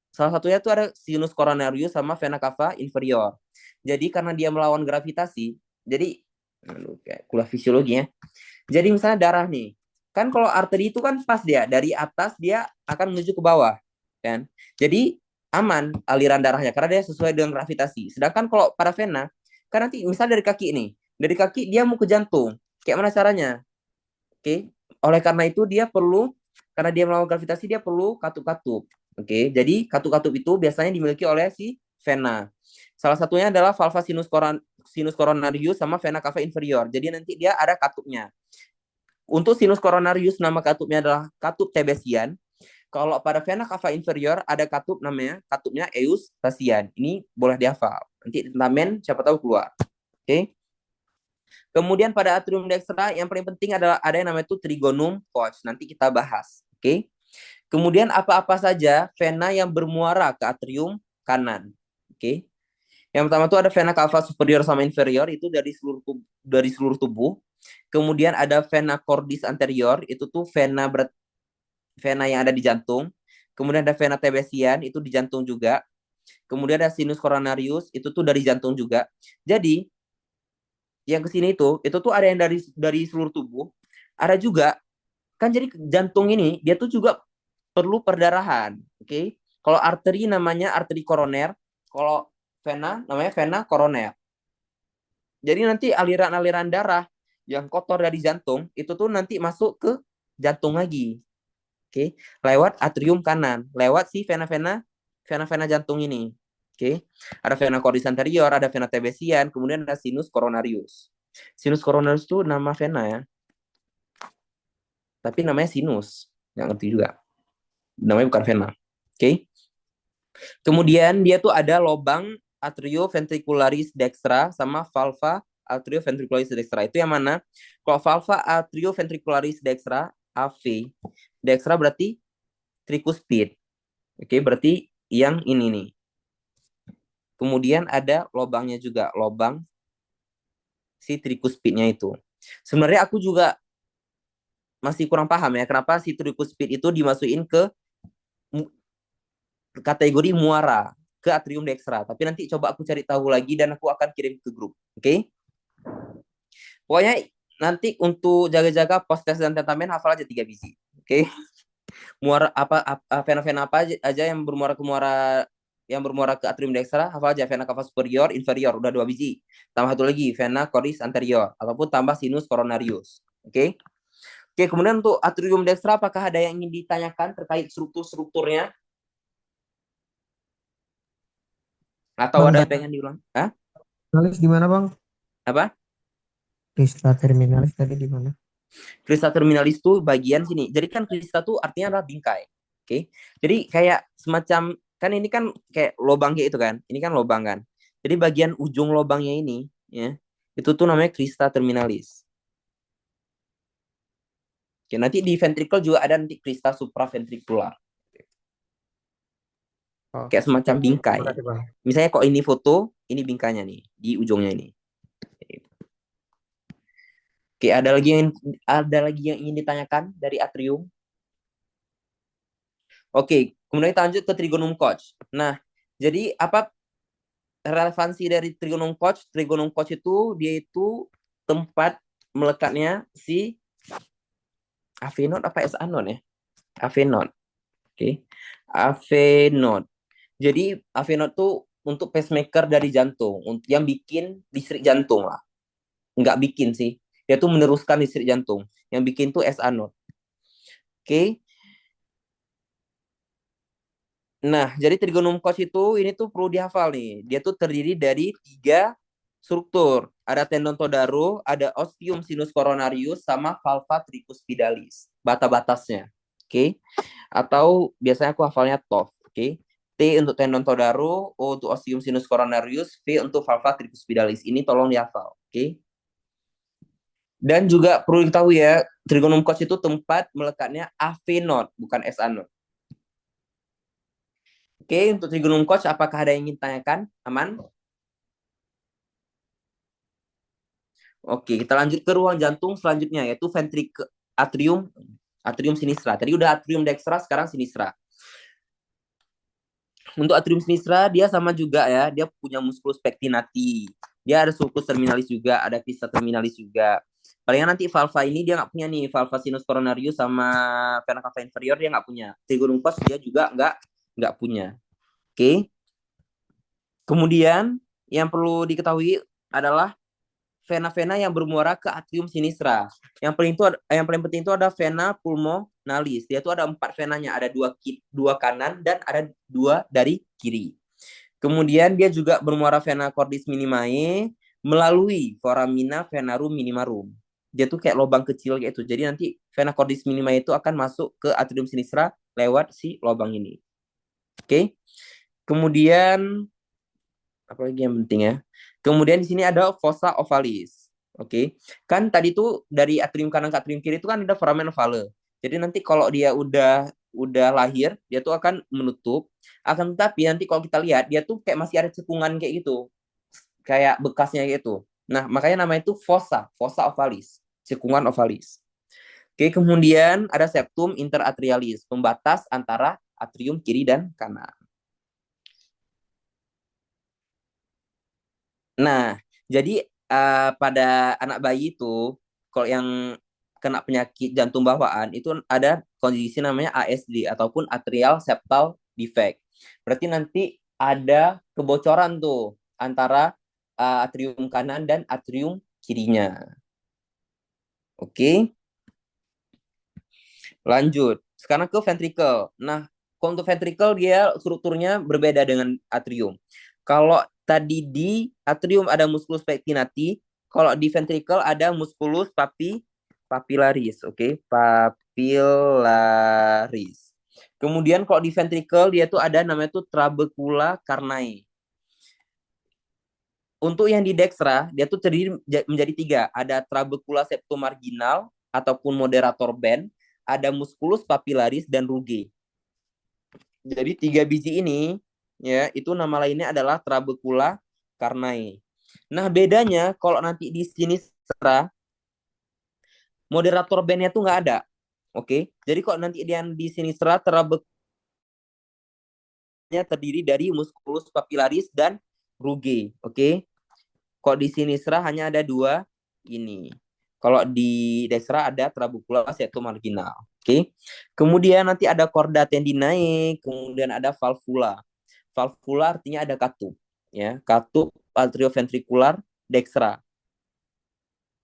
Salah satunya itu ada sinus coronarius sama vena cava inferior. Jadi karena dia melawan gravitasi, jadi kayak kuliah fisiologi ya. Jadi misalnya darah nih, kan kalau arteri itu kan pas dia dari atas dia akan menuju ke bawah, kan? Jadi aman aliran darahnya karena dia sesuai dengan gravitasi. Sedangkan kalau pada vena, kan nanti misalnya dari kaki nih, dari kaki dia mau ke jantung. Kayak mana caranya? Oke. Oleh karena itu dia perlu karena dia melawan gravitasi dia perlu katup-katup. Oke. Jadi katup-katup itu biasanya dimiliki oleh si vena. Salah satunya adalah valva sinus coronarius sama vena cava inferior. Jadi nanti dia ada katupnya. Untuk sinus coronarius nama katupnya adalah katup Tebesian. Kalau pada vena cava inferior ada katup namanya katupnya Eustasian. Ini boleh dihafal. Nanti tentamen siapa tahu keluar. Oke. Kemudian pada atrium dextra yang paling penting adalah ada yang namanya itu trigonum coach. Nanti kita bahas. Oke. Kemudian apa-apa saja vena yang bermuara ke atrium kanan. Oke. Yang pertama itu ada vena cava superior sama inferior itu dari seluruh tubuh. Kemudian ada vena cordis anterior itu tuh vena yang ada di jantung. Kemudian ada vena Tebesian itu di jantung juga. Kemudian ada sinus coronarius, itu tuh dari jantung juga. Jadi yang ke sini itu tuh ada yang dari seluruh tubuh, ada juga kan, jadi jantung ini dia tuh juga perlu perdarahan, oke? Kalau arteri namanya arteri koroner, kalau vena namanya vena koroner. Jadi nanti aliran-aliran darah yang kotor dari jantung itu tuh nanti masuk ke jantung lagi, oke? Lewat atrium kanan, lewat si vena-vena jantung ini, oke? Ada vena cordis anterior, ada vena tebesian, kemudian ada sinus coronarius. Sinus coronarius itu nama vena ya, tapi namanya sinus, nggak ngerti juga. Namanya bukan vena, oke? Kemudian dia tuh ada lobang atrioventricularis dextra sama valva atrioventricularis dextra. Itu yang mana? Kalau valva atrioventricularis dextra, AV, dextra berarti tricuspid. Oke, berarti yang ini nih. Kemudian ada lobangnya juga, lobang si tricuspidnya itu. Sebenarnya aku juga masih kurang paham ya, kenapa si tricuspid itu dimasukin ke kategori muara ke atrium dextra. Tapi nanti coba aku cari tahu lagi dan aku akan kirim ke grup. Oke? Pokoknya nanti untuk jaga-jaga post test dan tentamen hafal aja 3 biji. Oke? Muara apa vena-vena apa aja yang bermuara ke atrium dextra, hafal aja vena cava superior, inferior, udah 2 biji. Tambah satu lagi, vena cordis anterior ataupun tambah sinus coronarius. Oke? Oke, kemudian untuk atrium dextra apakah ada yang ingin ditanyakan terkait strukturnya? Atau Bang, ada yang pengen diulang? Hah? terminalis di mana, Bang? Apa? Krista terminalis tadi di mana? Krista terminalis tuh bagian sini. Jadi kan krista tuh artinya adalah bingkai. Oke. Jadi kayak semacam, kan ini kan kayak lobang kayak itu kan. Ini kan lobang kan. Jadi bagian ujung lobangnya ini ya, itu tuh namanya krista terminalis. Oke, nanti di ventricle juga ada nanti krista supraventricular. Oh, Kayak semacam bingkai. berarti, Bang. Misalnya kok ini foto, ini bingkainya nih di ujungnya ini. Oke, ada lagi yang ingin ditanyakan dari atrium? Oke, kemudian kita lanjut ke trigonum coach. Nah, jadi apa relevansi dari trigonum coach? Trigonum coach itu dia itu tempat melekatnya si AV node apa SA node ya? AV node. Oke. AV node. Jadi AV node tuh untuk pacemaker dari jantung, yang bikin listrik jantung lah. Nggak bikin sih. Dia tuh meneruskan listrik jantung. Yang bikin tuh SA node. Oke. Nah, jadi trigonum coach itu ini tuh perlu dihafal nih. Dia tuh terdiri dari 3 struktur. Ada tendon Todaro, ada ostium sinus coronarius, sama valva tricuspidalis. Bata-batasnya. Oke. Atau biasanya aku hafalnya TOF. Oke. T untuk tendon Todaro, O untuk ostium sinus coronarius, V untuk valva tricuspidalis. Ini tolong dihafal. Oke. Dan juga perlu diketahui ya, trigonum coach itu tempat melekatnya AV node, bukan SA node. Oke, untuk trigonum coach, apakah ada yang ingin tanyakan? Aman? Oke, kita lanjut ke ruang jantung selanjutnya, yaitu atrium sinistra. Tadi udah atrium dextra, sekarang sinistra. Untuk atrium sinistra, dia sama juga ya, dia punya musculus pectinati. Dia ada sulcus terminalis juga, ada crista terminalis juga. Palingan nanti valva ini dia nggak punya nih, valva sinus coronarius sama vena cava inferior dia nggak punya. Trigonum coach dia juga nggak punya. Oke. Kemudian yang perlu diketahui adalah vena-vena yang bermuara ke atrium sinistra. Yang paling penting itu ada vena pulmonalis. Dia tuh ada 4 venanya, ada 2 kanan dan ada 2 dari kiri. Kemudian dia juga bermuara vena cordis minimae melalui foramina venarum minimarum. Dia tuh kayak lubang kecil kayak itu. Jadi nanti vena cordis minimae itu akan masuk ke atrium sinistra lewat si lubang ini. Oke. Kemudian apa lagi yang penting ya? Kemudian di sini ada fossa ovalis. Oke. Kan tadi tuh dari atrium kanan ke atrium kiri itu kan ada foramen ovale. Jadi nanti kalau dia udah lahir, dia tuh akan menutup. Akan tetapi nanti kalau kita lihat, dia tuh kayak masih ada cekungan kayak gitu. Kayak bekasnya gitu. Nah, makanya namanya itu fossa ovalis, cekungan ovalis. Oke, kemudian ada septum interatrialis, pembatas antara atrium kiri dan kanan. Nah, jadi pada anak bayi itu, kalau yang kena penyakit jantung bawaan itu ada kondisi namanya ASD ataupun atrial septal defect. Berarti nanti ada kebocoran tuh antara atrium kanan dan atrium kirinya. Oke, lanjut. Sekarang ke ventricle. Nah, kalau untuk ventricle dia strukturnya berbeda dengan atrium. Kalau tadi di atrium ada musculus pectinati, kalau di ventricle ada musculus papillaris, oke, papillaris. Kemudian kalau di ventricle dia tuh ada namanya tuh trabecula carnae. Untuk yang di dextra dia tuh terdiri menjadi tiga, ada trabecula septomarginal ataupun moderator band, ada musculus papillaris dan rugae. Jadi tiga biji ini ya itu nama lainnya adalah trabecula carnae. Nah, bedanya kalau nanti di sinistra moderator bandnya tuh nggak ada. Oke. Jadi kalau nanti dia di sinistra trabekulanya terdiri dari musculus papillaris dan rugae. Oke. Kalau di sinistra hanya ada dua ini. Kalau di dextra ada trabecula septomarginal. Oke. Kemudian nanti ada chorda tendinae, kemudian ada valvula. Valvula artinya ada katup, ya. Katup atrioventricular dextra.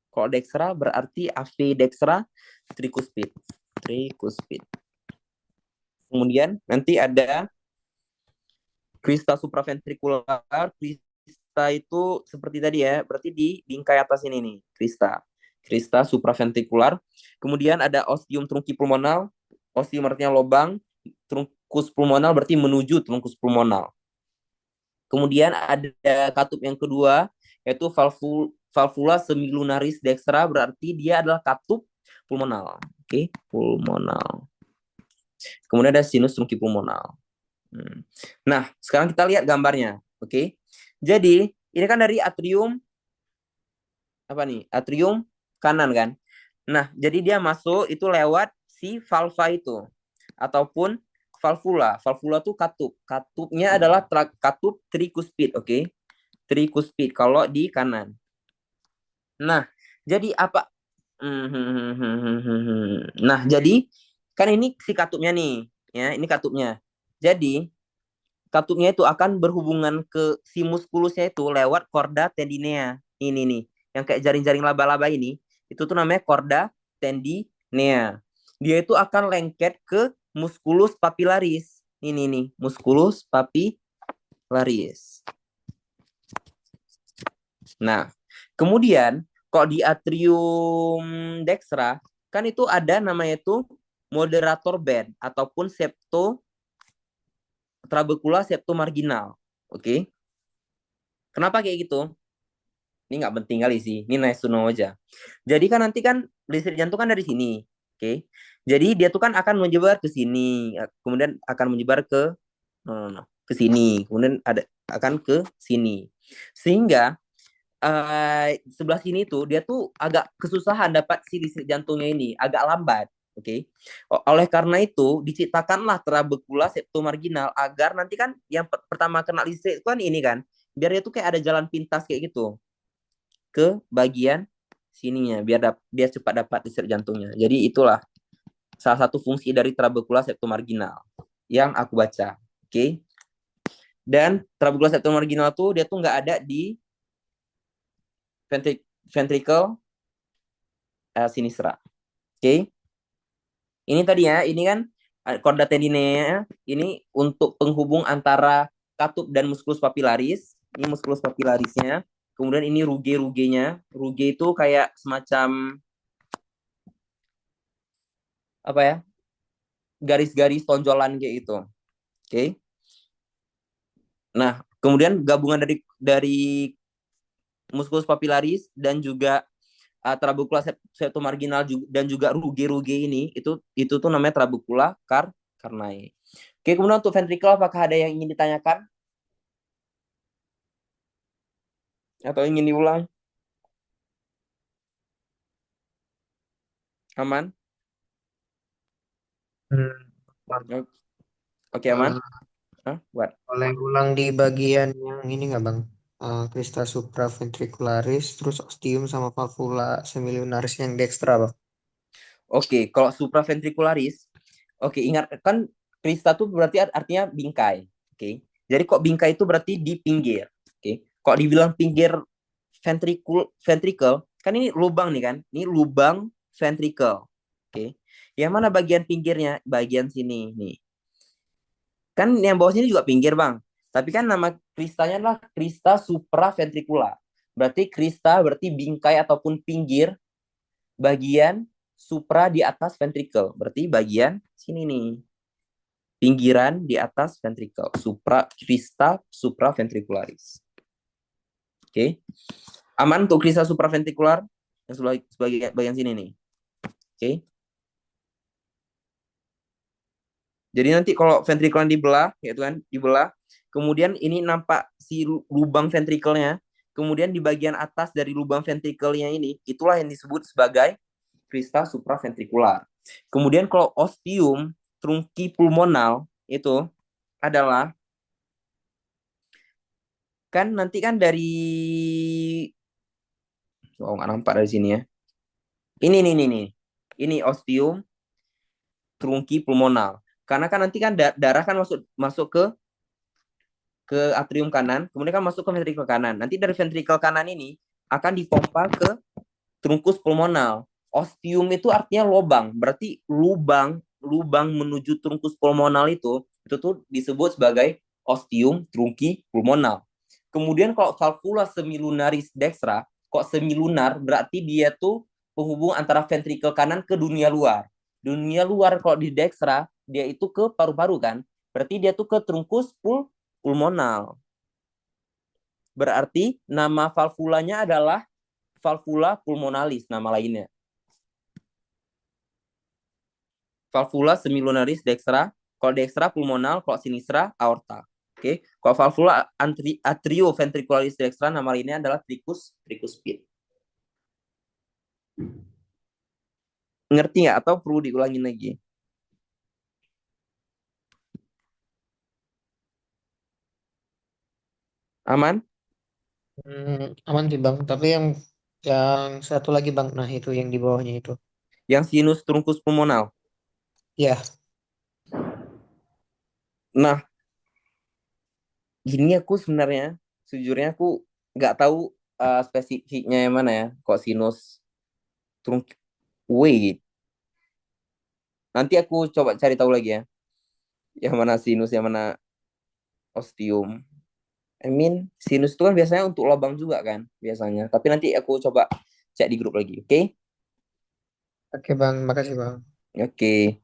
Kalau dextra berarti AV dextra tricuspid. Tricuspid. Kemudian nanti ada crista supraventricular. Crista itu seperti tadi ya, berarti di bingkai atas ini nih, crista. Crista supraventricular. Kemudian ada ostium trunki pulmonal. Ostium artinya lubang. Trunkus pulmonal berarti menuju trunkus pulmonal. Kemudian ada katup yang kedua, yaitu valvula semilunaris dextra, berarti dia adalah katup pulmonal. Oke, pulmonal. Kemudian ada sinus trunki pulmonal. Nah, sekarang kita lihat gambarnya. Oke. Jadi, ini kan dari atrium apa nih? Atrium kanan kan. Nah, jadi dia masuk itu lewat si valva itu ataupun valvula. Valvula tuh katup. Katupnya adalah katup tricuspid, oke? Tricuspid kalau di kanan. Nah, jadi apa? Nah, jadi kan ini si katupnya nih, ya, ini katupnya. Jadi katupnya itu akan berhubungan ke si muskulusnya itu lewat chorda tendinea. Ini nih, yang kayak jaring-jaring laba-laba ini, itu tuh namanya chorda tendinea. Dia itu akan lengket ke musculus papillaris. Ini nih, musculus papillaris. Nah, kemudian kalau di atrium dextra kan itu ada namanya itu moderator band ataupun septo trabecula septomarginal. Oke. Kenapa kayak gitu? Ini nggak penting kali sih. Ini nice to know aja. Jadi kan nanti kan listrik jantung kan dari sini. Oke. Jadi dia tuh kan akan menyebar ke sini, kemudian akan menyebar ke ke sini, kemudian ada akan ke sini. Sehingga sebelah sini tuh dia tuh agak kesusahan dapat si listrik jantungnya ini, agak lambat. Oke. Oleh karena itu diciptakanlah trabecula septomarginal agar nanti kan yang pertama kena listrik itu kan ini kan, biar dia tuh kayak ada jalan pintas kayak gitu ke bagian sininya biar dia cepat dapat listrik jantungnya. Jadi itulah salah satu fungsi dari trabecula septomarginal yang aku baca. Oke. Dan trabecula septomarginal tuh dia tuh nggak ada di ventricle sinistra. Oke. Ini tadi ya, ini kan chorda tendinea ini untuk penghubung antara katup dan musculus papillaris. Ini musculus papillarisnya. Kemudian ini rugae-rugenya. Rugae itu kayak semacam apa ya? Garis-garis tonjolan kayak gitu. Oke. Nah, kemudian gabungan dari musculus papillaris dan juga trabecula septomarginal dan juga rugae ini itu tuh namanya trabecula carnae. Oke, kemudian untuk ventricle apakah ada yang ingin ditanyakan atau ingin diulang? Aman? Oke, aman? Eh, Buat. boleh ulang di bagian yang ini nggak Bang? Crista supraventricularis, terus ostium sama valvula semilunaris yang dextra, Bang. Oke, kalau supraventricularis, oke, ingat kan krista tuh berarti artinya bingkai. Oke. Jadi kok bingkai itu berarti di pinggir. Oke. Kok dibilang pinggir ventricle, kan ini lubang nih kan? Ini lubang ventricle. Oke. Yang mana bagian pinggirnya? Bagian sini nih. Kan yang bawah sini juga pinggir, Bang. Tapi kan nama kristanya adalah krista supraventricular. Berarti krista berarti bingkai ataupun pinggir bagian supra di atas ventricle. Berarti bagian sini nih. Pinggiran di atas ventricle. Crista supraventricularis. Oke. Aman untuk crista supraventricular yang sebagai bagian sini nih. Oke. Jadi nanti kalau ventricle dibelah, yaitu kan dibelah, kemudian ini nampak si lubang ventricle-nya, kemudian di bagian atas dari lubang ventricle-nya ini, itulah yang disebut sebagai crista supraventricular. Kemudian kalau ostium trunki pulmonal itu adalah kan nanti kan dari nggak nampak dari sini ya. Ini ostium trunki pulmonal. Karena kan nanti kan darah kan masuk ke atrium kanan, kemudian kan masuk ke ventricle kanan. Nanti dari ventricle kanan ini akan dipompa ke trunkus pulmonal. Ostium itu artinya lubang, berarti lubang menuju trunkus pulmonal itu tuh disebut sebagai ostium trunki pulmonal. Kemudian kalau valvula semilunaris dextra, kok semilunar berarti dia tuh penghubung antara ventricle kanan ke dunia luar. Dunia luar kalau di dextra dia itu ke paru-paru kan, berarti dia tuh ke trunkus pulmonal. Berarti nama valvulanya adalah valvula pulmonalis, nama lainnya. Valvula semilunaris dextra, kalau dextra pulmonal, kalau sinistra aorta. Oke, kalau valvula atrioventricularis dextra, nama lainnya adalah tricuspid. Ngerti nggak? Atau perlu diulangin lagi? Aman? Aman sih, Bang. Tapi yang satu lagi, Bang. Nah, itu yang di bawahnya itu. Yang sinus trunkus pulmonal. Ya, Nah, gini aku sebenarnya, sejujurnya aku nggak tahu spesifiknya yang mana ya. Kok sinus trunkus. Wait, nanti aku coba cari tahu lagi ya. Yang mana sinus, yang mana ostium. Sinus itu kan biasanya untuk lubang juga kan, biasanya. Tapi nanti aku coba cek di grup lagi, oke? oke, Bang. Makasih, Bang. Oke.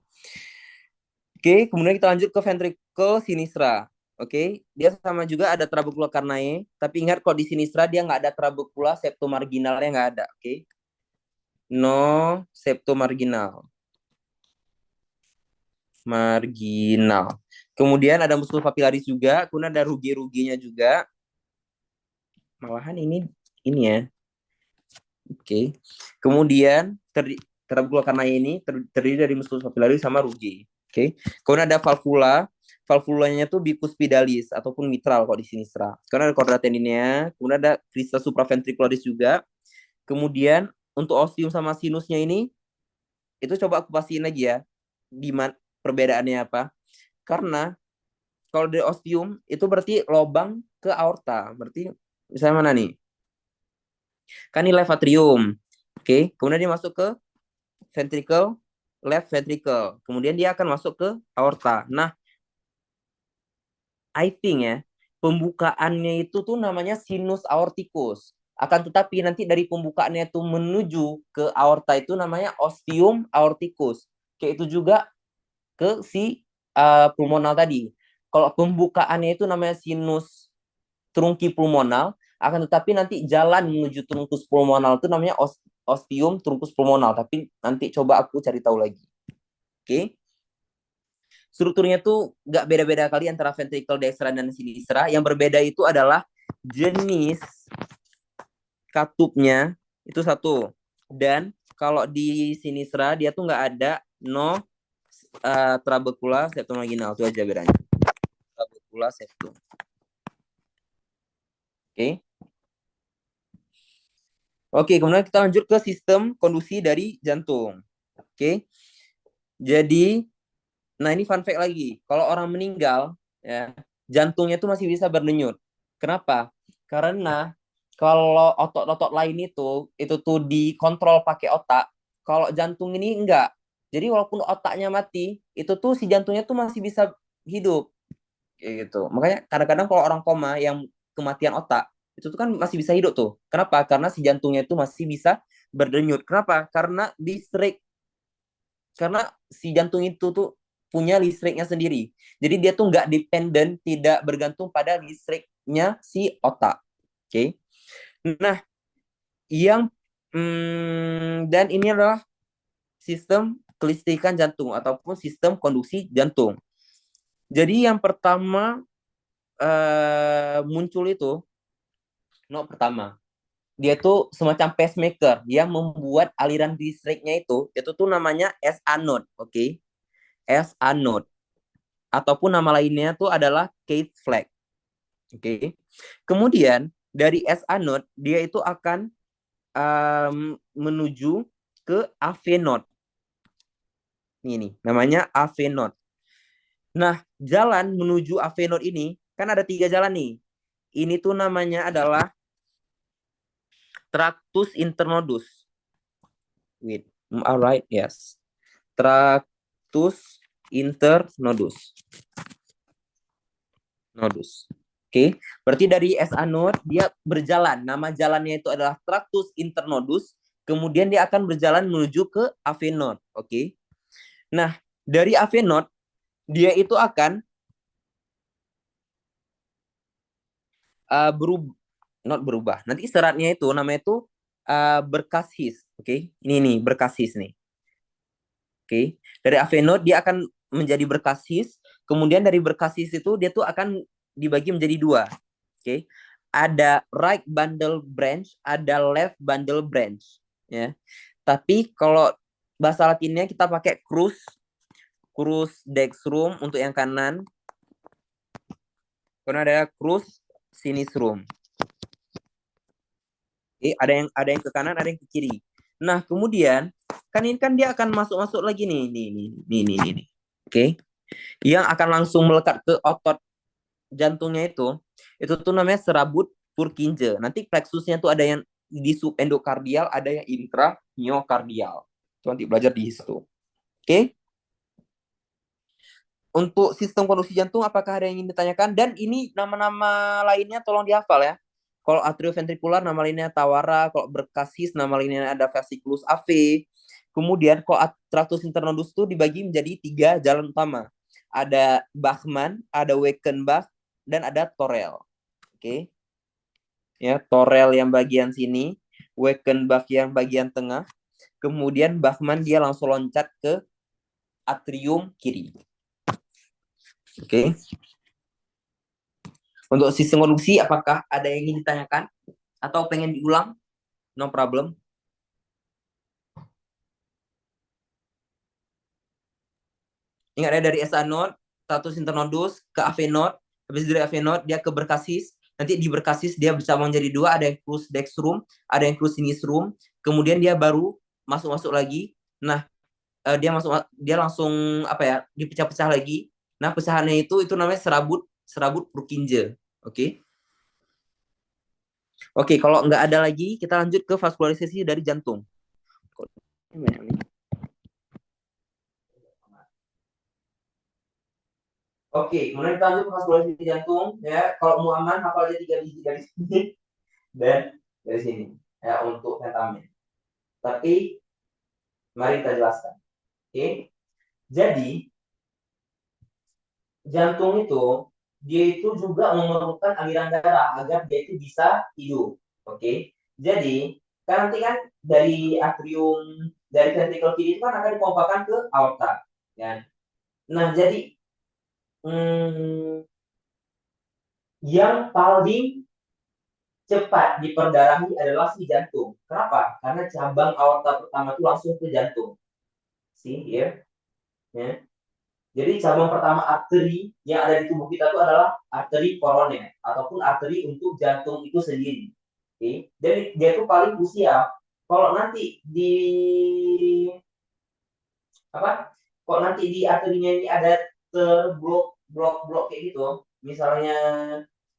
Oke, kemudian kita lanjut ke ventricle sinistra. Oke, dia sama juga ada trabecula carnae, tapi ingat kok di sinistra dia nggak ada trabecula septomarginalnya nggak ada, oke? No septomarginal. Marginal. Kemudian ada musculus papillaris juga, kemudian ada rugi-ruginya juga. Malahan ini ya. Oke. Kemudian trabecula carnae ini terdiri dari musculus papillaris sama rugi. Oke. Kemudian ada valvula. Valvulanya tuh bicuspidalis ataupun mitral kalau di sinistra. Kemudian ada chorda tendineae, kemudian ada crista supraventricularis juga. Kemudian untuk ostium sama sinusnya ini itu coba aku pastiin lagi ya. Di mana perbedaannya apa? Karena kalau di ostium itu berarti lubang ke aorta. Berarti misalnya mana nih? Kan ini left atrium. Oke, kemudian dia masuk ke ventricle, left ventricle. Kemudian dia akan masuk ke aorta. Nah, I think ya, pembukaannya itu tuh namanya sinus aorticus. Akan tetapi nanti dari pembukaannya itu menuju ke aorta itu namanya ostium aorticus. Kayak itu juga ke si pulmonal tadi. Kalau pembukaannya itu namanya sinus trunki pulmonal, akan tetapi nanti jalan menuju trunkus pulmonal itu namanya ostium trunkus pulmonal. Tapi nanti coba aku cari tahu lagi. Oke. Strukturnya tuh nggak beda-beda kali antara ventricle dextra dan sinistra. Yang berbeda itu adalah jenis katupnya itu satu. Dan kalau di sinistra dia tuh nggak ada no trabecula septomarginal. Itu aja bedanya. Trabecula septum. Oke. Oke, kemudian kita lanjut ke sistem konduksi dari jantung. Oke. Jadi, nah ini fun fact lagi. Kalau orang meninggal, ya, jantungnya itu masih bisa berdenyut. Kenapa? Karena kalau otot-otot lain itu tuh dikontrol pakai otak. Kalau jantung ini enggak. Jadi walaupun otaknya mati, itu tuh si jantungnya tuh masih bisa hidup. Kayak gitu. Makanya kadang-kadang kalau orang koma yang kematian otak, itu tuh kan masih bisa hidup tuh. Kenapa? Karena si jantungnya itu masih bisa berdenyut. Kenapa? Karena si jantung itu tuh punya listriknya sendiri. Jadi dia tuh nggak dependen, tidak bergantung pada listriknya si otak. Oke. Nah, yang dan ini adalah sistem kelistrikan jantung ataupun sistem konduksi jantung. Jadi yang pertama muncul itu, pertama dia tuh semacam pacemaker yang membuat aliran listriknya itu tuh namanya SA node, oke? SA node ataupun nama lainnya tuh adalah Keith flag. Oke. Kemudian dari SA node dia itu akan menuju ke AV node. Ini namanya AV node. Nah, jalan menuju AV node ini kan ada 3 jalan nih. Ini tuh namanya adalah tractus internodus. Wait, alright, yes. Tractus internodus. Nodus. Oke, berarti dari SA node dia berjalan. Nama jalannya itu adalah tractus internodus. Kemudian dia akan berjalan menuju ke AV node. Oke. Nah, dari AV node dia itu akan berubah. Nanti seratnya itu namanya itu berkasis. Oke, ini nih berkasis nih. Oke, dari AV node dia akan menjadi berkasis. Kemudian dari berkasis itu dia tuh akan dibagi menjadi 2. Oke, ada right bundle branch, ada left bundle branch. Ya, tapi kalau bahasa Latinnya kita pakai crus dextrum untuk yang kanan. Kemudian ada crus sinistrum. Ada yang ke kanan, ada yang ke kiri. Nah, kemudian kan ini kan dia akan masuk lagi nih. Oke. Yang akan langsung melekat ke otot jantungnya itu tuh namanya serabut Purkinje. Nanti plexusnya tuh ada yang di subendokardial, ada yang intramyokardial. Itu nanti belajar di situ. Oke. Untuk sistem konduksi jantung, apakah ada yang ingin ditanyakan? Dan ini nama-nama lainnya tolong dihafal ya. Kalau atrioventrikular nama lainnya Tawara, kalau berkasis nama lainnya ada vesiculus AV. Kemudian kalau tractus internodus itu dibagi menjadi 3 jalan utama. Ada Bachmann, ada Weckenbach, dan ada Torel. Oke. Ya, Torel yang bagian sini, Weckenbach yang bagian tengah. Kemudian Bachmann dia langsung loncat ke atrium kiri. Oke. Untuk sistem konduksi, apakah ada yang ingin ditanyakan? Atau pengen diulang? No problem. Ingat ya, dari SA node, status internodus, ke AV node. Habis dari AV node, dia ke berkasis. Nanti di berkasis, dia bisa menjadi 2. Ada yang crus dextrum, ada yang crus sinistrum. Kemudian dia baru masuk lagi. Nah, dia langsung dipecah-pecah lagi. Nah, pecahannya itu namanya serabut Purkinje. Oke. Oke, kalau nggak ada lagi, kita lanjut ke vaskularisasi dari jantung. Oke, kemudian kita lanjut ke vaskularisasi jantung. Ya, kalau mau aman, hafal aja 3 biji dari sini dan dari sini ya untuk vitamin. Tapi mari kita jelaskan. Oke, jadi jantung itu dia itu juga memerlukan aliran darah agar dia itu bisa hidup. Oke, jadi kan nanti kan dari atrium, dari ventrikel kiri itu kan akan dipompakan ke aorta, ya. Nah, jadi yang paling cepat diperdarahi adalah si jantung. Kenapa? Karena cabang aorta pertama itu langsung ke jantung. See here, ya. Jadi cabang pertama arteri yang ada di tubuh kita itu adalah arteri koroner ataupun arteri untuk jantung itu sendiri. Oke. Jadi dia tuh paling krusial. Kalau nanti di apa? Kok nanti di arterinya ini ada terblok kayak gitu, misalnya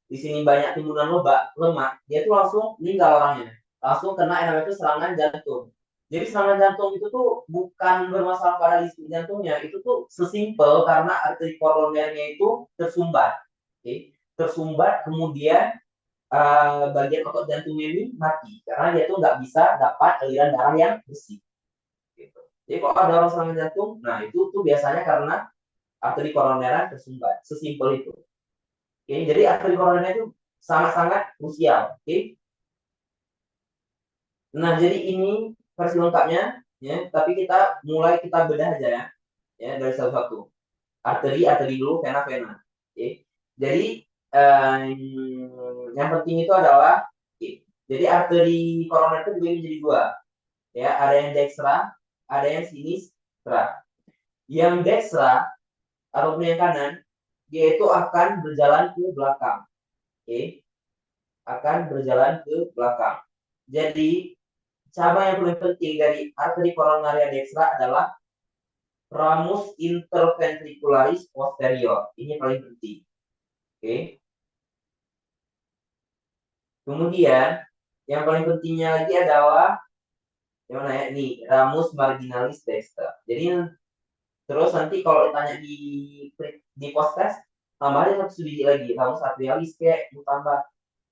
di sini banyak timbunan lemak, dia tuh langsung meninggal orangnya, langsung kena yang namanya itu serangan jantung. Jadi serangan jantung itu tuh bukan bermasalah pada listrik jantungnya, itu tuh sesimpel karena arteri koronernya itu tersumbat, oke? Tersumbat, kemudian bagian otot jantungnya ini mati karena dia tuh nggak bisa dapat aliran darah yang bersih. Gitu. Jadi kalau ada orang serangan jantung, nah itu tuh biasanya karena arteri koroner tersumbat. Sesimpel itu. Oke, jadi arteri koroner itu sangat-sangat krusial. Oke. Nah, jadi ini versi lengkapnya, ya. Tapi kita bedah aja ya dari satu-satu. Arteri dulu, vena. Oke. Jadi yang penting itu adalah, oke. Jadi arteri koroner itu dibagi menjadi dua, ya. Ada yang dextra, ada yang sinistra. Yang dextra ataupun yang kanan, dia itu akan berjalan ke belakang. Oke. Akan berjalan ke belakang. Jadi, cabang yang paling penting dari arteri koronaria dextra adalah ramus interventricularis posterior. Ini paling penting. Oke. Kemudian, yang paling pentingnya lagi adalah yang mana ya? Nih, ramus marginalis dexter. Jadi, terus nanti kalau ditanya di post test, tambah aja satu biji lagi, ramus atrialis kayak mau tambah,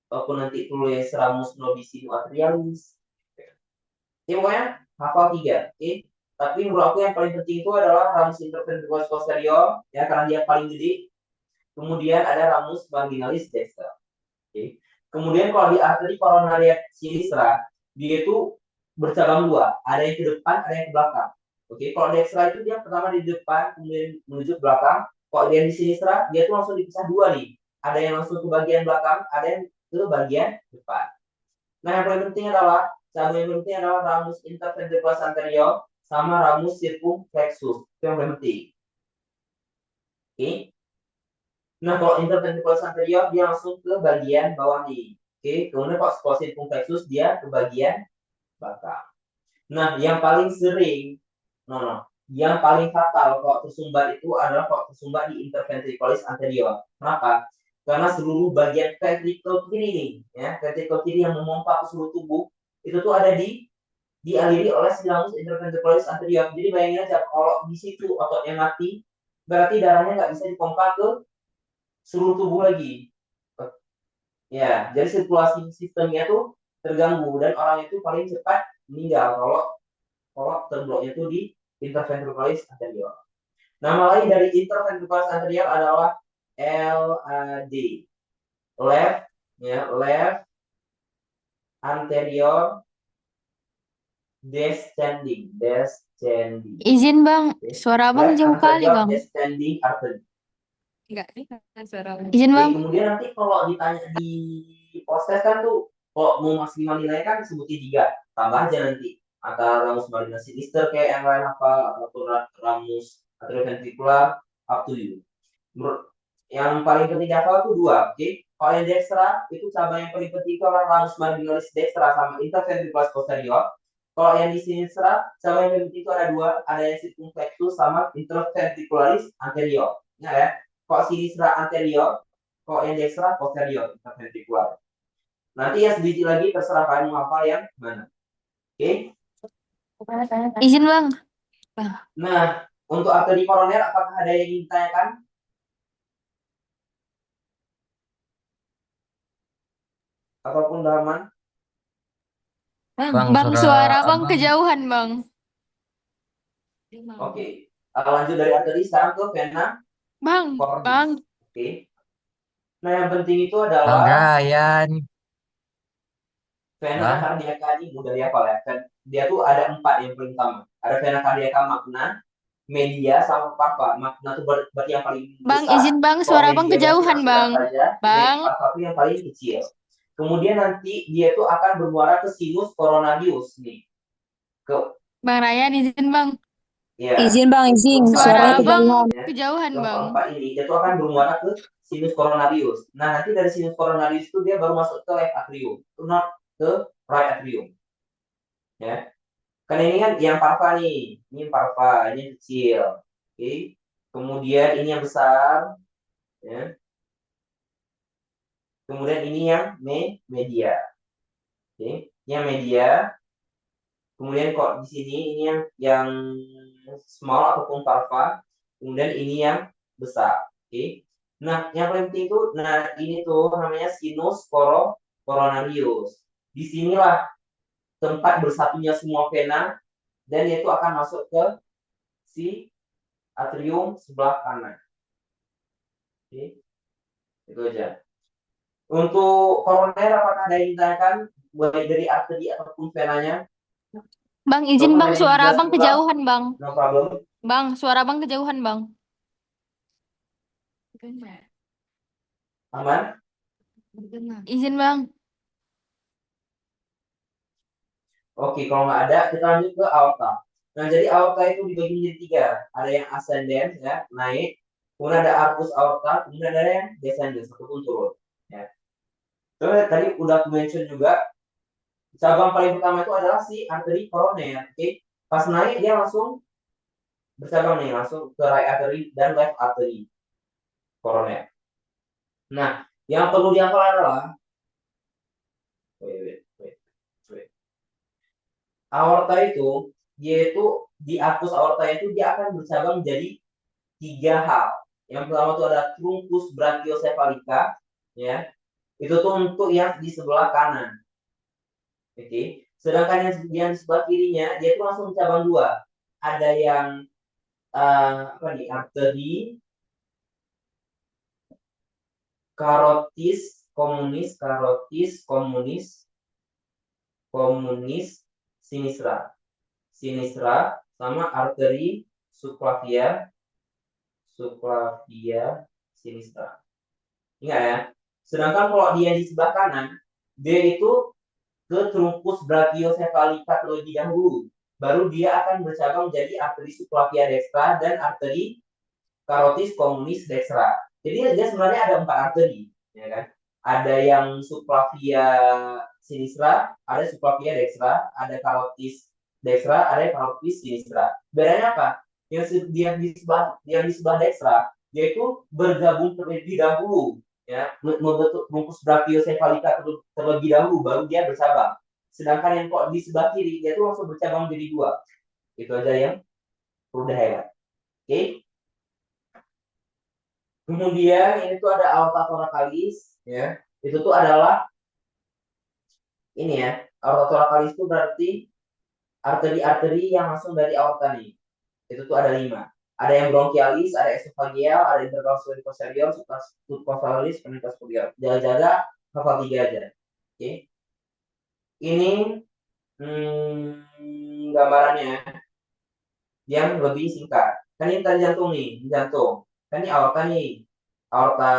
ataupun nanti tulis ramus nobisino atrialis. Ya pokoknya hafal 3, oke? Tapi menurut aku yang paling penting itu adalah ramus interventricularis posterior, ya karena dia paling gede. Kemudian ada ramus marginalis dexter. Oke. Kemudian kalau di arteri koronaria sinistra, dia itu bercabang dua, ada yang ke depan, ada yang ke belakang. Oke, kalau dextra itu dia pertama di depan, kemudian menuju ke belakang. Kalau dia di sinistra, dia tuh langsung dipisah dua nih. Ada yang langsung ke bagian belakang, ada yang ke bagian depan. Nah, yang paling penting adalah cabang yang penting adalah ramus interventricularis anterior sama ramus circumflexus. Itu yang paling penting. Oke. Nah, kalau interventricularis anterior dia langsung ke bagian bawah nih. Oke, kemudian kalau circumflexus dia ke bagian belakang. Nah, yang paling sering, yang paling fatal kalau tersumbat itu adalah kalau tersumbat di interventricularis anterior. Kenapa? Karena seluruh bagian ventricle kiri nih, ya, ventricle kiri yang memompa ke seluruh tubuh, itu tuh ada dialiri oleh sinus interventricularis anterior. Jadi bayangin aja kalau di situ ototnya mati, berarti darahnya nggak bisa dipompa ke seluruh tubuh lagi. Ya, jadi sirkulasi sistemnya tuh terganggu dan orang itu paling cepat meninggal kalau terbloknya itu di interventricularis anterior. Nama lain dari interventricularis anterior adalah LAD, left anterior descending. Izin bang, suara abang Left jauh kali anterior bang. descending artery. Enggak, ini kan suara abang. Izin Oke, bang. kemudian nanti kalau ditanya di post-test kan tuh, kalau mau maksimal nilai kan sebutin 3. Tambah aja nanti antara ramus marginal sinister kayak yang lain hafal, ataupun ramus atrioventricular, up to you. Yang paling penting hafal tuh 2, oke? Kalau yang dextra, itu cabang yang paling penting itu adalah ramus marginalis dextra sama interventricularis posterior. Kalau yang di sinistra, cabang yang paling penting itu ada 2, ada yang circumflexus sama interventricularis anterior. Ya. Kalau sinistra anterior, kalau yang dextra posterior, interventricular. Nanti yang sebiji lagi terserah kalian mau hafal yang mana. Oke? Izin bang. Nah, untuk arteri koroner apakah ada yang ingin ditanyakan? Ataupun dahaman? Bang, suara abang kejauhan bang. Oke. Lanjut dari arteri sekarang ke vena Bang. Oke. Nah, yang penting itu adalah vena cardiaca ini mudah dihafal ya. Dia tuh ada 4 yang paling utama. Ada vena cardiaca magna, media, sama parva. Magna tuh berarti yang paling Bang, besar. izin bang, suara abang kejauhan bang. Bang. Parva itu yang paling kecil. Kemudian nanti dia tuh akan bermuara ke sinus coronarius nih. Bang Ryan, izin bang. Ya. Izin bang, izin. Suara Suaranya abang kejauhan bang. Keempat ini dia tuh akan bermuara ke sinus coronarius. Nah, nanti dari sinus coronarius itu dia baru masuk ke left atrium. ke right atrium. Ya. Kan ini kan yang parva nih. Ini parva, ini yang kecil. Oke. Kemudian ini yang besar. Ya. Kemudian ini yang media. Oke. Ini yang media. Kemudian kok di sini ini yang small ataupun parva. Kemudian ini yang besar. Oke. Nah, yang paling penting itu, nah ini tuh namanya sinus coronarius. Disinilah tempat bersatunya semua vena dan itu akan masuk ke si atrium sebelah kanan. Oke. Itu aja. Untuk koroner apakah ada yang ditanyakan baik dari arteri ataupun venanya? Bang, izin Ataupun bang, ada yang suara dijelaskan abang ulang? kejauhan bang. No problem. Bang, suara abang kejauhan bang. Aman? Izin bang. Oke, kalau nggak ada, kita lanjut ke aorta. Nah, jadi aorta itu dibagi menjadi 3. Ada yang ascendens, ya, naik. Kemudian ada arcus aorta, kemudian ada yang descendens, ataupun turun. Ya. Terus tadi udah aku mention juga, cabang paling pertama itu adalah si arteri koroner. Oke, pas naik dia langsung bercabang nih, langsung ke right artery dan left artery koroner. Nah, yang perlu dihafal adalah wait. Aorta itu dia itu di arcus aorta itu dia akan bercabang menjadi 3 hal. Yang pertama itu ada truncus brachiocephalica, ya. Itu tuh untuk yang di sebelah kanan. Oke. Sedangkan yang di sebelah kirinya dia itu langsung cabang 2. Ada yang apa nih? Arteri carotis communis sinistra sama arteri subclavia sinistra. Ingat ya. Sedangkan kalau dia di sebelah kanan, dia itu ke truncus brachiocephalica terlebih dahulu. Baru dia akan bercabang menjadi arteri subclavia dextra dan arteri carotis communis dextra. Jadi dia sebenarnya ada 4 arteri, ya kan? Ada yang subclavia sinistra, ada subclavia dextra, ada carotis dextra, ada carotis sinistra. Bedanya apa? Yang di sebelah dextra, dia itu bergabung terlebih dahulu, ya, membentuk truncus brachiocephalica terlebih dahulu, baru dia bercabang. Sedangkan yang kok di sebelah kiri, dia itu langsung bercabang menjadi 2. Itu aja yang perlu dihighlight. Oke. Kemudian ini tuh ada aorta thoracalis, ya. Itu tuh adalah ini ya. Aorta thoracalis itu berarti arteri-arteri yang langsung dari aorta nih. Itu tuh ada 5. Ada yang bronchialis, ada esophageal, ada intercostal posterior, subclavialis, penintas posterior. Jaga-jaga hafal 3 aja. Oke. Ini gambarannya yang lebih singkat. Kan ini tadi jantung nih, jantung. Kan ini aorta nih. Aorta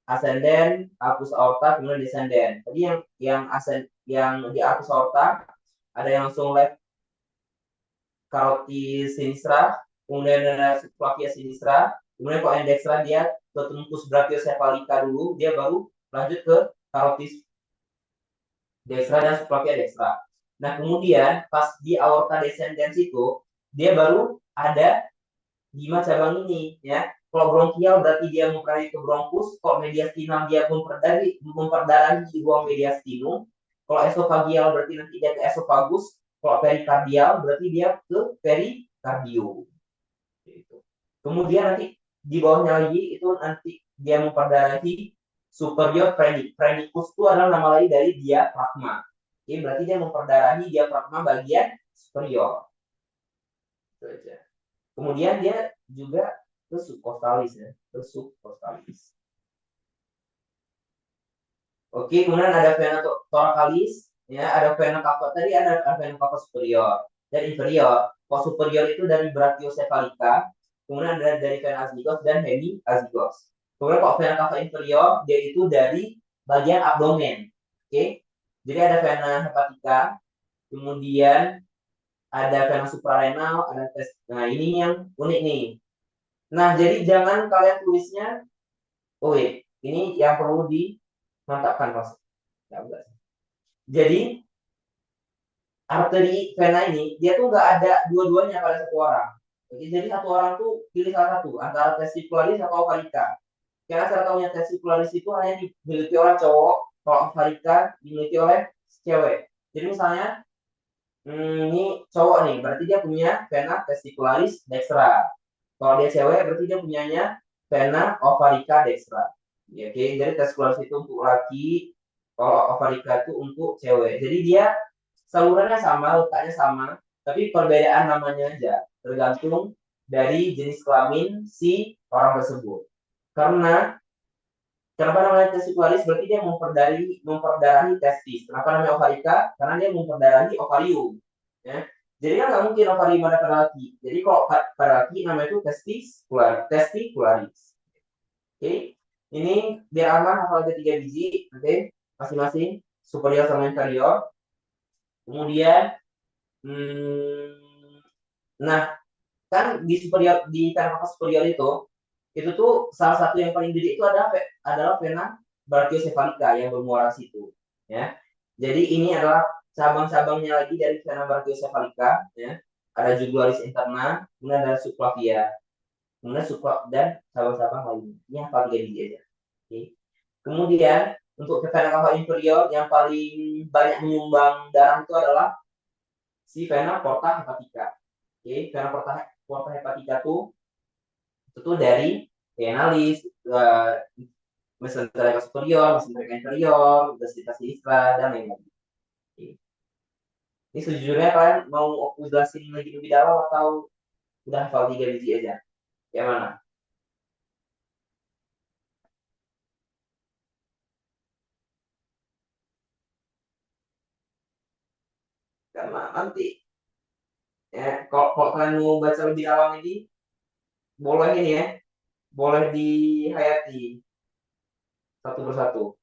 ascendent, arcus aorta, kemudian descendent. Tadi yang di arcus aorta ada yang langsung left carotis sinistra, kemudian ada subclavia sinistra, kemudian kalau yang dextra dia ke truncus brachiocephalica dulu, dia baru lanjut ke carotis dextra dan subclavia dextra. Nah, kemudian pas di aorta descendens itu dia baru ada 5 cabang ini, ya. Kalau bronkial berarti dia memperdarahi ke bronkus, kalau mediastinal dia memperdarahi di ruang mediastinum. Kalau esofagial berarti nanti dia ke esofagus, kalau perikardial berarti dia ke perikardium. Gitu. Kemudian nanti di bawahnya lagi itu nanti dia memperdarahi superior phrenicus itu adalah nama lain dari diafragma. Oke, berarti dia memperdarahi diafragma bagian superior. Itu aja. Kemudian dia juga ke subcostalis, ya, ke subcostalis. Oke, kemudian ada vena thoracalis, ya, ada vena cava tadi, ada vena cava superior dan inferior. Kalau superior itu dari brachiocephalica, kemudian ada dari vena azygos dan hemiazygos. Kemudian kalau vena cava inferior dia itu dari bagian abdomen. Oke. Jadi ada vena hepatica, kemudian ada vena suprarenal, ada tes. Nah, ini yang unik nih. Nah, jadi jangan kalian tulisnya, oh wait, ini yang perlu dimantapkan, Mas. Ya, Jadi arteri vena ini dia tuh nggak ada dua-duanya pada satu orang. Jadi satu orang tuh pilih salah satu antara testicularis atau ovarika. Karena saya tahunya testicularis itu hanya dimiliki oleh cowok, kalau ovarika dimiliki oleh cewek. Jadi misalnya ini cowok nih, berarti dia punya vena testicularis dextra. Kalau dia cewek, berarti dia punyanya vena ovarica dextra. Ya, oke, jadi testicularis itu untuk laki, kalau ovarica itu untuk cewek. Jadi dia salurannya sama, letaknya sama, tapi perbedaan namanya aja, tergantung dari jenis kelamin si orang tersebut. Kenapa namanya testicularis? Berarti dia memperdarahi testis. Kenapa namanya ovarica? Karena dia memperdarahi ovarium. Ya. Jadi kan nggak mungkin ovarium ada pada laki. Jadi kalau pada laki namanya itu testicularis. Oke. Ini biar aman hafal ada 3 biji. Oke. Masing-masing superior sama inferior. Kemudian, nah kan di kanal superior itu tuh salah satu yang paling gede itu adalah vena brachiocephalica yang bermuara situ, ya. Jadi ini adalah cabang-cabangnya lagi dari vena brachiocephalica, ya. Ada jugularis interna, kemudian ada subclavia, kemudian dan cabang-cabang lainnya. Ini hafal 3 biji aja. Oke. Kemudian untuk vena cava inferior yang paling banyak menyumbang darah itu adalah si vena porta hepatica. Oke, vena porta hepatica itu tuh dari venalis, mesenterica superior, mesenterica inferior, gastritas sinistra, dan lain-lain. Oke. Ini sejujurnya kalian mau aku jelasin lagi lebih dalam atau udah hafal 3 biji aja? Yang mana? Karena nanti ya, kalau kalian mau baca lebih dalam ini, boleh ini ya, boleh dihayati satu persatu.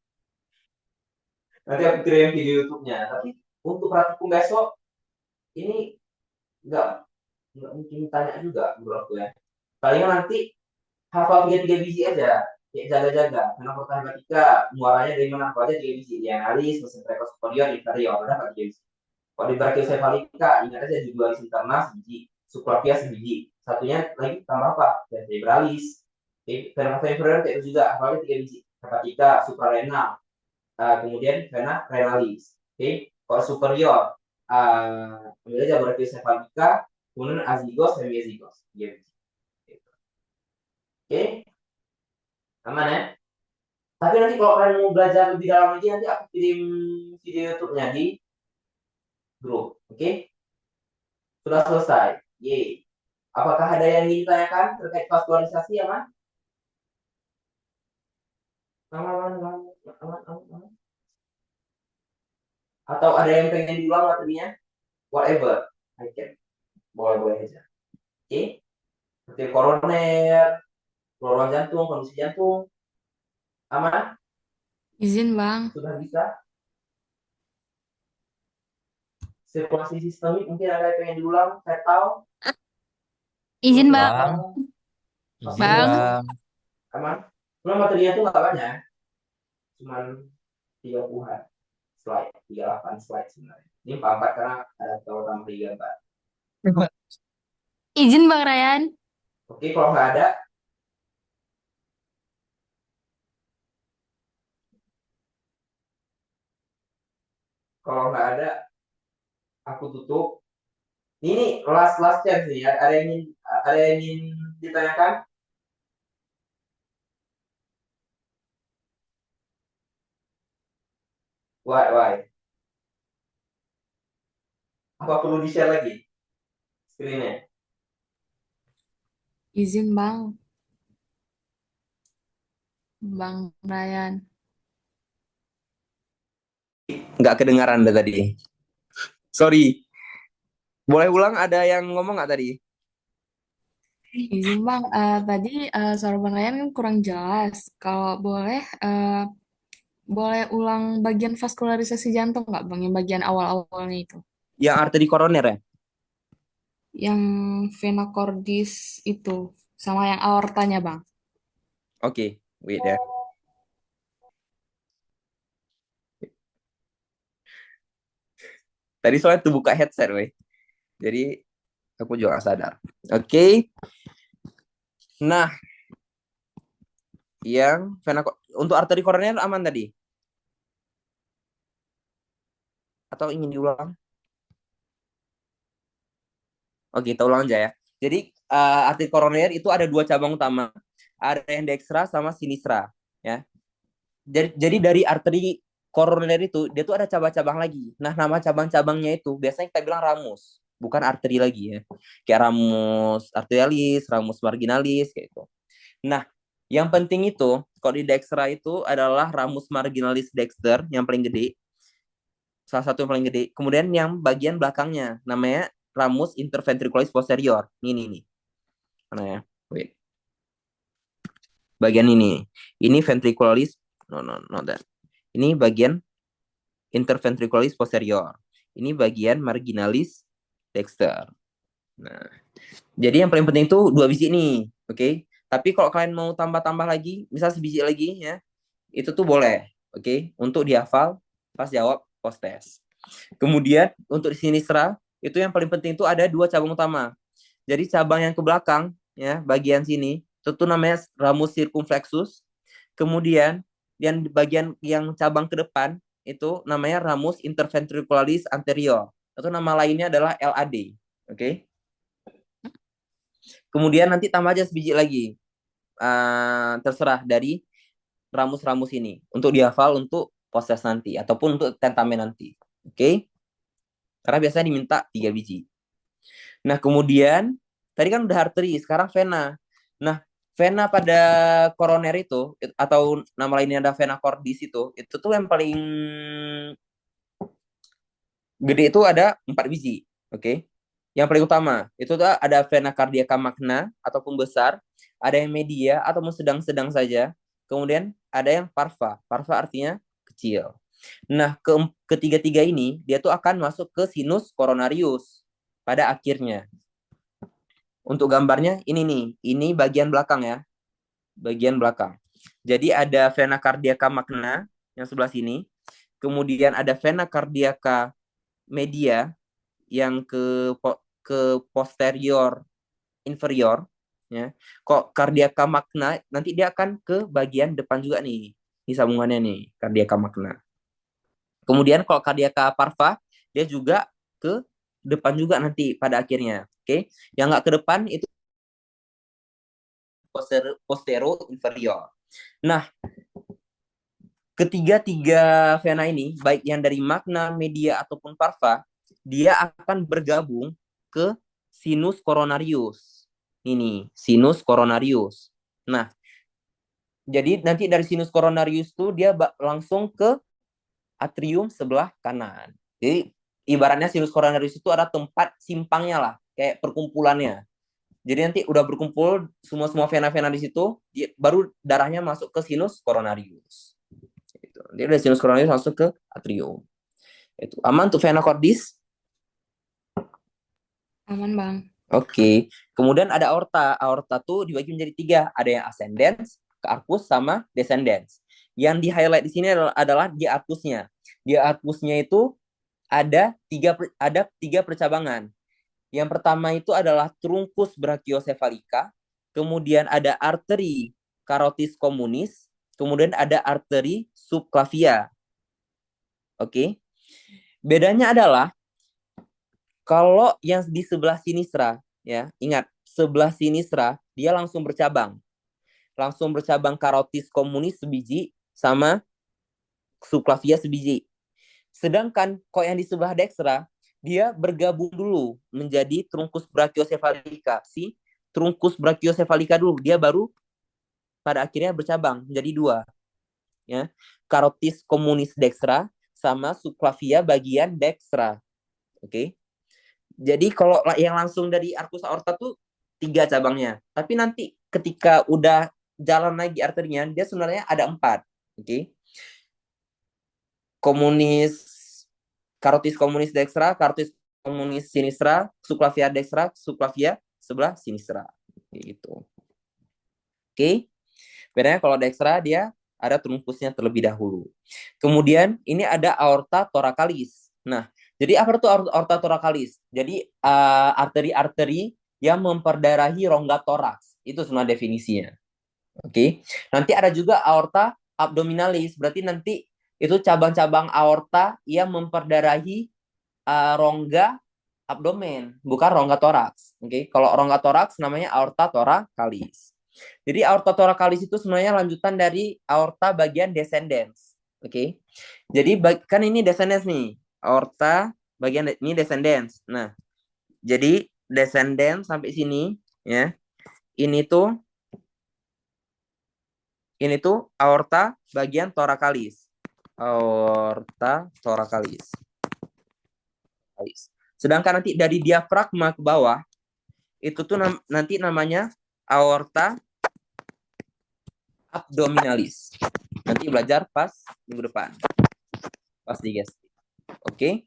Nanti aku kirim video YouTube-nya. Tapi untuk praktikum besok ini nggak mungkin tanya juga menurut aku ya. Palingan nanti hafal 3 biji aja, kayak jaga-jaga. Karena pertanyaan ketika muaranya dari mana apa aja 3 biji. Dianalis, mesenterica superior, inferior, ada 3 biji. Kalau di brachiocephalica, ingat aja jugularis interna sebiji, subclavia sebiji. Satunya lagi tambah apa? Vertebralis. Oke, vena inferior kayak itu juga, hafalnya 3 biji. Hepatica, suprarenal, kemudian vena renalis. Oke, kalau superior, ambil aja brachiocephalica, kemudian azygos, hemiazygos. Gitu. Oke, aman ya? Tapi nanti kalau kalian mau belajar lebih dalam lagi, nanti aku kirim video YouTube-nya di grup. Oke? Sudah selesai. Yeay. Apakah ada yang ingin ditanyakan terkait vaskularisasi, aman? Aman. Atau ada yang pengen diulang materinya? Whatever. I can. Boleh-boleh aja. Oke? Seperti koroner, saluran jantung, kondisi jantung. Aman? Izin, Bang. Sudah bisa? Sirkulasi sistemik mungkin ada yang pengen diulang? Fetal? Izin, Bang. Bang, izin Bang. Bang. Aman? Memang materinya tuh nggak banyak. Cuman 30-an slide, 38 slide sebenarnya. Ini 44 karena ada tambah 3 gambar. Izin, Bang Ryan. Oke, kalau nggak ada, aku tutup. Ini last chance nih. Ada yang ingin ditanyakan? Why? Apa perlu di-share lagi screen-nya? Izin, Bang. Bang Ryan. Nggak kedengaran dah tadi. Sorry. Boleh ulang, ada yang ngomong nggak tadi? Izin, Bang. Tadi suara Bang Ryan kan kurang jelas. Kalau boleh, boleh ulang bagian vaskularisasi jantung nggak, Bang? Yang bagian awal-awalnya itu. Yang arteri koroner ya? Yang vena cordis itu. Sama yang aortanya, Bang. Oke, wait ya. Tadi soalnya tuh buka headset, weh. Jadi aku juga gak sadar. Oke. Nah, yang vena untuk arteri koroner aman tadi? Atau ingin diulang? Oke, kita ulang aja ya. Jadi arteri koroner itu ada dua cabang utama. Ada yang dextra sama sinistra, ya. Jadi dari arteri koroner itu dia tuh ada cabang-cabang lagi. Nah, nama cabang-cabangnya itu biasanya kita bilang ramus, bukan arteri lagi ya. Kayak ramus arterialis, ramus marginalis kayak gitu. Nah, yang penting itu kalau di dextra itu adalah ramus marginalis dexter yang paling gede. Salah satu yang paling gede. Kemudian yang bagian belakangnya namanya ramus interventriculis posterior. Ini. Mana ya? Wait. Bagian ini. Ini ventricularis. No, not that. Ini bagian interventriculis posterior. Ini bagian marginalis dexter. Nah, jadi yang paling penting itu 2 biji nih, oke? Tapi kalau kalian mau tambah-tambah lagi, misal sebiji lagi ya, itu tuh boleh, oke? Untuk dihafal pas jawab post test. Kemudian untuk di sinistra itu yang paling penting itu ada 2 cabang utama. Jadi cabang yang ke belakang ya, bagian sini itu tuh namanya ramus circumflexus. Kemudian yang bagian yang cabang ke depan itu namanya ramus interventricularis anterior. Itu nama lainnya adalah LAD. Oke. Kemudian nanti tambah aja sebiji lagi. Terserah dari ramus-ramus ini untuk dihafal untuk proses nanti ataupun untuk tentamen nanti. Oke. Karena biasanya diminta 3 biji. Nah, kemudian tadi kan udah arteri, sekarang vena. Nah, vena pada koroner itu atau nama lainnya ada vena cordis itu tuh yang paling gede itu ada 4 biji, oke? Yang paling utama itu tuh ada vena cardiaca magna ataupun besar, ada yang media ataupun sedang-sedang saja. Kemudian ada yang parva. Parva artinya kecil. Nah, ketiga-tiga ini dia tuh akan masuk ke sinus coronarius pada akhirnya. Untuk gambarnya ini nih, ini bagian belakang ya. Bagian belakang. Jadi ada vena cardiaca magna yang sebelah sini. Kemudian ada vena cardiaca media yang ke posterior inferior ya. Kok cardiaca magna nanti dia akan ke bagian depan juga nih. Ini sambungannya nih, cardiaca magna. Kemudian kalau cardiaca parva dia juga ke depan juga nanti pada akhirnya. Oke. Yang nggak ke depan itu posterior inferior. Nah, ketiga-tiga vena ini, baik yang dari magna, media, ataupun parva, dia akan bergabung ke sinus coronarius. Ini, sinus coronarius. Nah, jadi nanti dari sinus coronarius itu dia langsung ke atrium sebelah kanan. Jadi, ibaratnya sinus coronarius itu ada tempat simpangnya lah, kayak perkumpulannya. Jadi nanti udah berkumpul semua vena-vena di situ, baru darahnya masuk ke sinus coronarius. Dia dari sinus coronarius masuk ke atrium. Itu aman untuk vena cordis? Aman, Bang. Oke. Kemudian ada aorta. Aorta tuh dibagi menjadi 3. Ada yang ascendens, ke arcus, sama descendens. Yang di highlight di sini adalah di arcusnya. Di arcusnya itu ada tiga percabangan. Yang pertama itu adalah truncus brachiocephalica, kemudian ada arteri carotis communis, kemudian ada arteri subclavia. Oke. Bedanya adalah kalau yang di sebelah sinistra, ya, ingat, sebelah sinistra dia langsung bercabang. Langsung bercabang carotis communis sebiji sama subclavia sebiji. Sedangkan kok yang di sebelah dextra dia bergabung dulu menjadi truncus brachiocephalica. Si truncus brachiocephalica dulu, dia baru pada akhirnya bercabang menjadi 2. Ya. Carotis communis dextra sama subclavia bagian dextra. Oke. Jadi kalau yang langsung dari arcus aorta tuh 3 cabangnya. Tapi nanti ketika udah jalan lagi arterinya, dia sebenarnya ada 4. Oke. Carotis communis dextra, carotis communis sinistra, subclavia dextra, subclavia sebelah sinistra. Gitu. Oke. Bedanya kalau dextra dia ada truncusnya terlebih dahulu. Kemudian ini ada aorta thoracalis. Nah, Jadi apa itu aorta thoracalis? Jadi arteri-arteri yang memperdarahi rongga toraks. Itu sebenarnya definisinya. Oke. Nanti ada juga aorta abdominalis. Berarti nanti itu cabang-cabang aorta yang memperdarahi rongga abdomen, bukan rongga toraks. Oke. Kalau rongga toraks namanya aorta thoracalis. Jadi aorta thoracalis itu sebenarnya lanjutan dari aorta bagian descendens. Oke. Jadi kan ini descendens nih. Aorta bagian ini descendens. Nah, jadi descendens sampai sini ya. Ini tuh aorta bagian thoracalis. Aorta thoracalis. Sedangkan nanti dari diafragma ke bawah itu tuh nanti namanya aorta abdominalis. Nanti belajar pas minggu depan. Pas di guys. Oke.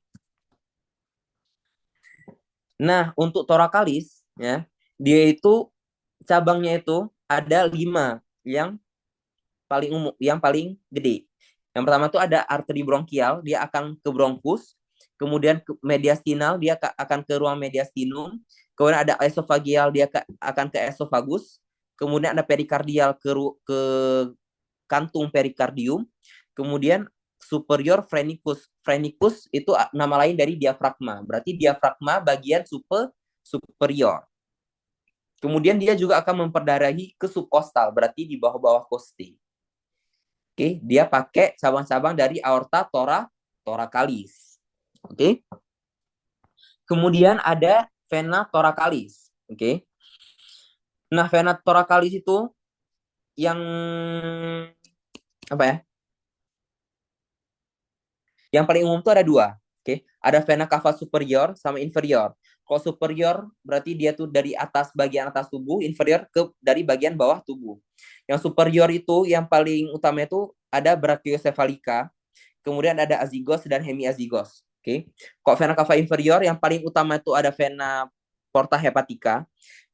Nah, untuk thoracalis ya, dia itu cabangnya itu ada 5 yang paling umum, yang paling gede. Yang pertama itu ada arteri bronkial, dia akan ke bronkus, kemudian ke mediastinal, dia akan ke ruang mediastinum, kemudian ada esofagial, dia akan ke esofagus, kemudian ada perikardial ke kantung perikardium, kemudian superior phrenicus. Phrenicus itu nama lain dari diafragma, berarti diafragma bagian superior. Kemudian dia juga akan memperdarahi ke subkostal, berarti di bawah-bawah koste. Oke, dia pakai cabang-cabang dari aorta thoracalis. Oke. Kemudian ada vena thoracalis. Oke. Nah, vena thoracalis itu yang apa ya? Yang paling umum itu ada 2. Oke, ada vena cava superior sama inferior. Kalau superior berarti dia tuh dari bagian atas tubuh, inferior dari bagian bawah tubuh. Yang superior itu yang paling utama itu ada brachiocephalica, kemudian ada azygos dan hemiazygos. Oke. Kok vena cava inferior yang paling utama itu ada vena porta hepatica.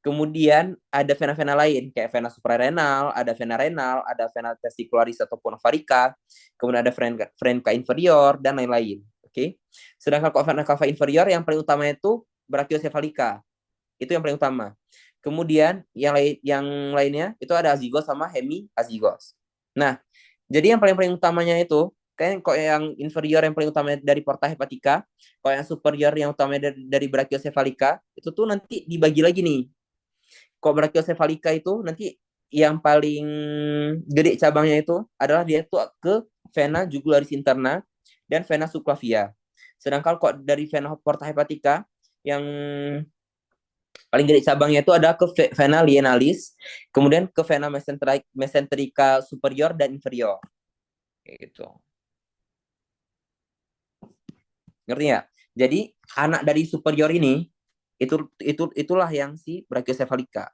Kemudian ada vena-vena lain kayak vena suprarenal, ada vena renal, ada vena testicularis ataupun ovarica, kemudian ada vena inferior dan lain-lain. Oke. Sedangkan kok vena cava inferior yang paling utama itu brachiocephalica. Itu yang paling utama. Kemudian yang lainnya itu ada azygos sama hemiazygos. Nah, jadi yang paling utamanya itu kok yang inferior yang paling utama dari porta hepatica, kok yang superior yang utama dari brachiocephalica, itu tuh nanti dibagi lagi nih. Kok brachiocephalica itu nanti yang paling gede cabangnya itu adalah dia tuh ke vena jugularis interna dan vena subclavia. Sedangkan kok dari vena porta hepatica yang paling gede cabangnya itu ada ke vena lienalis, kemudian ke vena mesenterica superior dan inferior. Kayak gitu. Ngerti ya? Jadi anak dari superior ini itulah yang si brachiocephalica.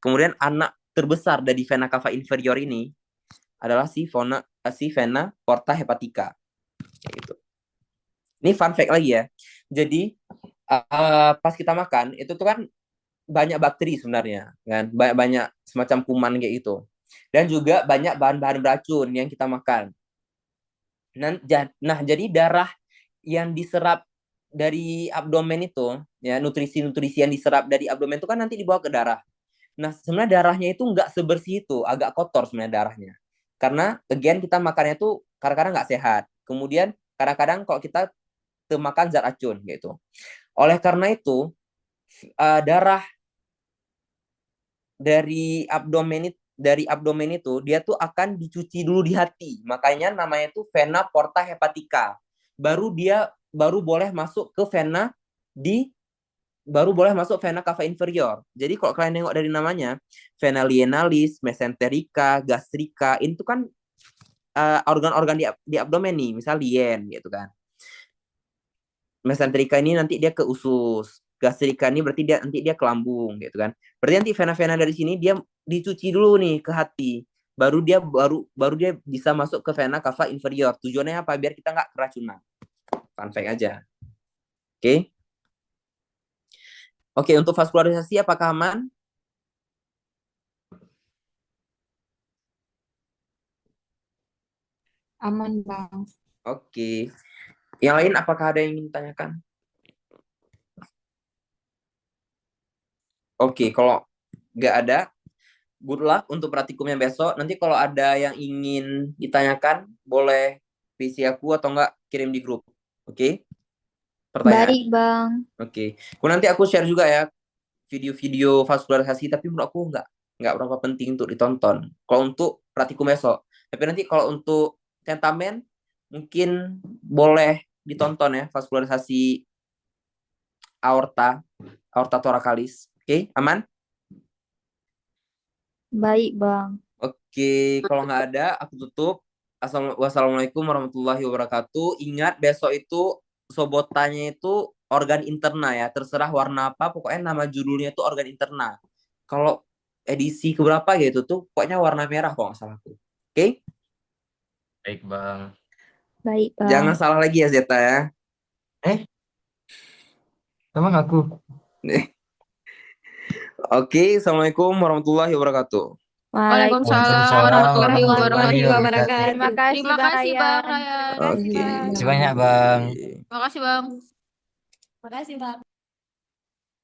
Kemudian anak terbesar dari vena cava inferior ini adalah si vena porta hepatica. Gitu. Ini fun fact lagi ya. Jadi pas kita makan itu tuh kan banyak bakteri sebenarnya, kan? Banyak semacam kuman kayak gitu. Dan juga banyak bahan-bahan beracun yang kita makan. Nah, jadi darah yang diserap dari abdomen itu, ya nutrisi-nutrisi yang diserap dari abdomen itu kan nanti dibawa ke darah. Nah, sebenarnya darahnya itu nggak sebersih itu, agak kotor sebenarnya darahnya. Karena, again, kita makannya itu kadang-kadang nggak sehat. Kemudian, kadang-kadang kalau kita makan zat racun, gitu. Oleh karena itu, darah dari abdomen itu, dia tuh akan dicuci dulu di hati. Makanya namanya itu vena porta hepatica. Baru boleh masuk ke vena cava inferior. Jadi kalau kalian nengok dari namanya, vena lienalis, mesenterica, gastrica, itu kan organ-organ di abdomen nih, misal lien gitu kan. Mesenterica ini nanti dia ke usus, gastrica ini berarti nanti dia ke lambung gitu kan. Berarti nanti vena-vena dari sini dia dicuci dulu nih ke hati. Baru dia bisa masuk ke vena cava inferior. Tujuannya apa? Biar kita nggak keracunan. Fun fact aja. Oke. Oke, untuk vaskularisasi apakah aman? Aman, Bang. Oke. Yang lain apakah ada yang ingin ditanyakan? Oke, kalau nggak ada, good luck untuk praktikumnya besok. Nanti kalau ada yang ingin ditanyakan, boleh PC aku atau enggak kirim di grup. Oke? Pertanyaan. Baik, Bang. Oke. Nanti aku share juga ya video-video vaskularisasi, tapi menurut aku nggak berapa penting untuk ditonton. Kalau untuk praktikum besok. Tapi nanti kalau untuk tentamen, mungkin boleh ditonton ya vaskularisasi aorta thoracalis. Oke, aman? Baik, Bang. Oke, kalau nggak ada, aku tutup. Wassalamualaikum warahmatullahi wabarakatuh. Ingat, besok itu sobotanya itu organ interna ya. Terserah warna apa, pokoknya nama judulnya itu organ interna. Kalau edisi keberapa gitu tuh, pokoknya warna merah kalau nggak salah aku. Oke? Baik, Bang. Baik, Bang. Jangan salah lagi ya, Zeta ya. Emang aku? Oke, Assalamualaikum warahmatullahi wabarakatuh. Waalaikumsalam warahmatullahi wabarakatuh. Terima kasih, Terima Bang kasih, Bang Ryan. Ryan. Oke. Terima kasih banyak, Bang. Oke. Terima kasih, Bang. Makasih, Bang.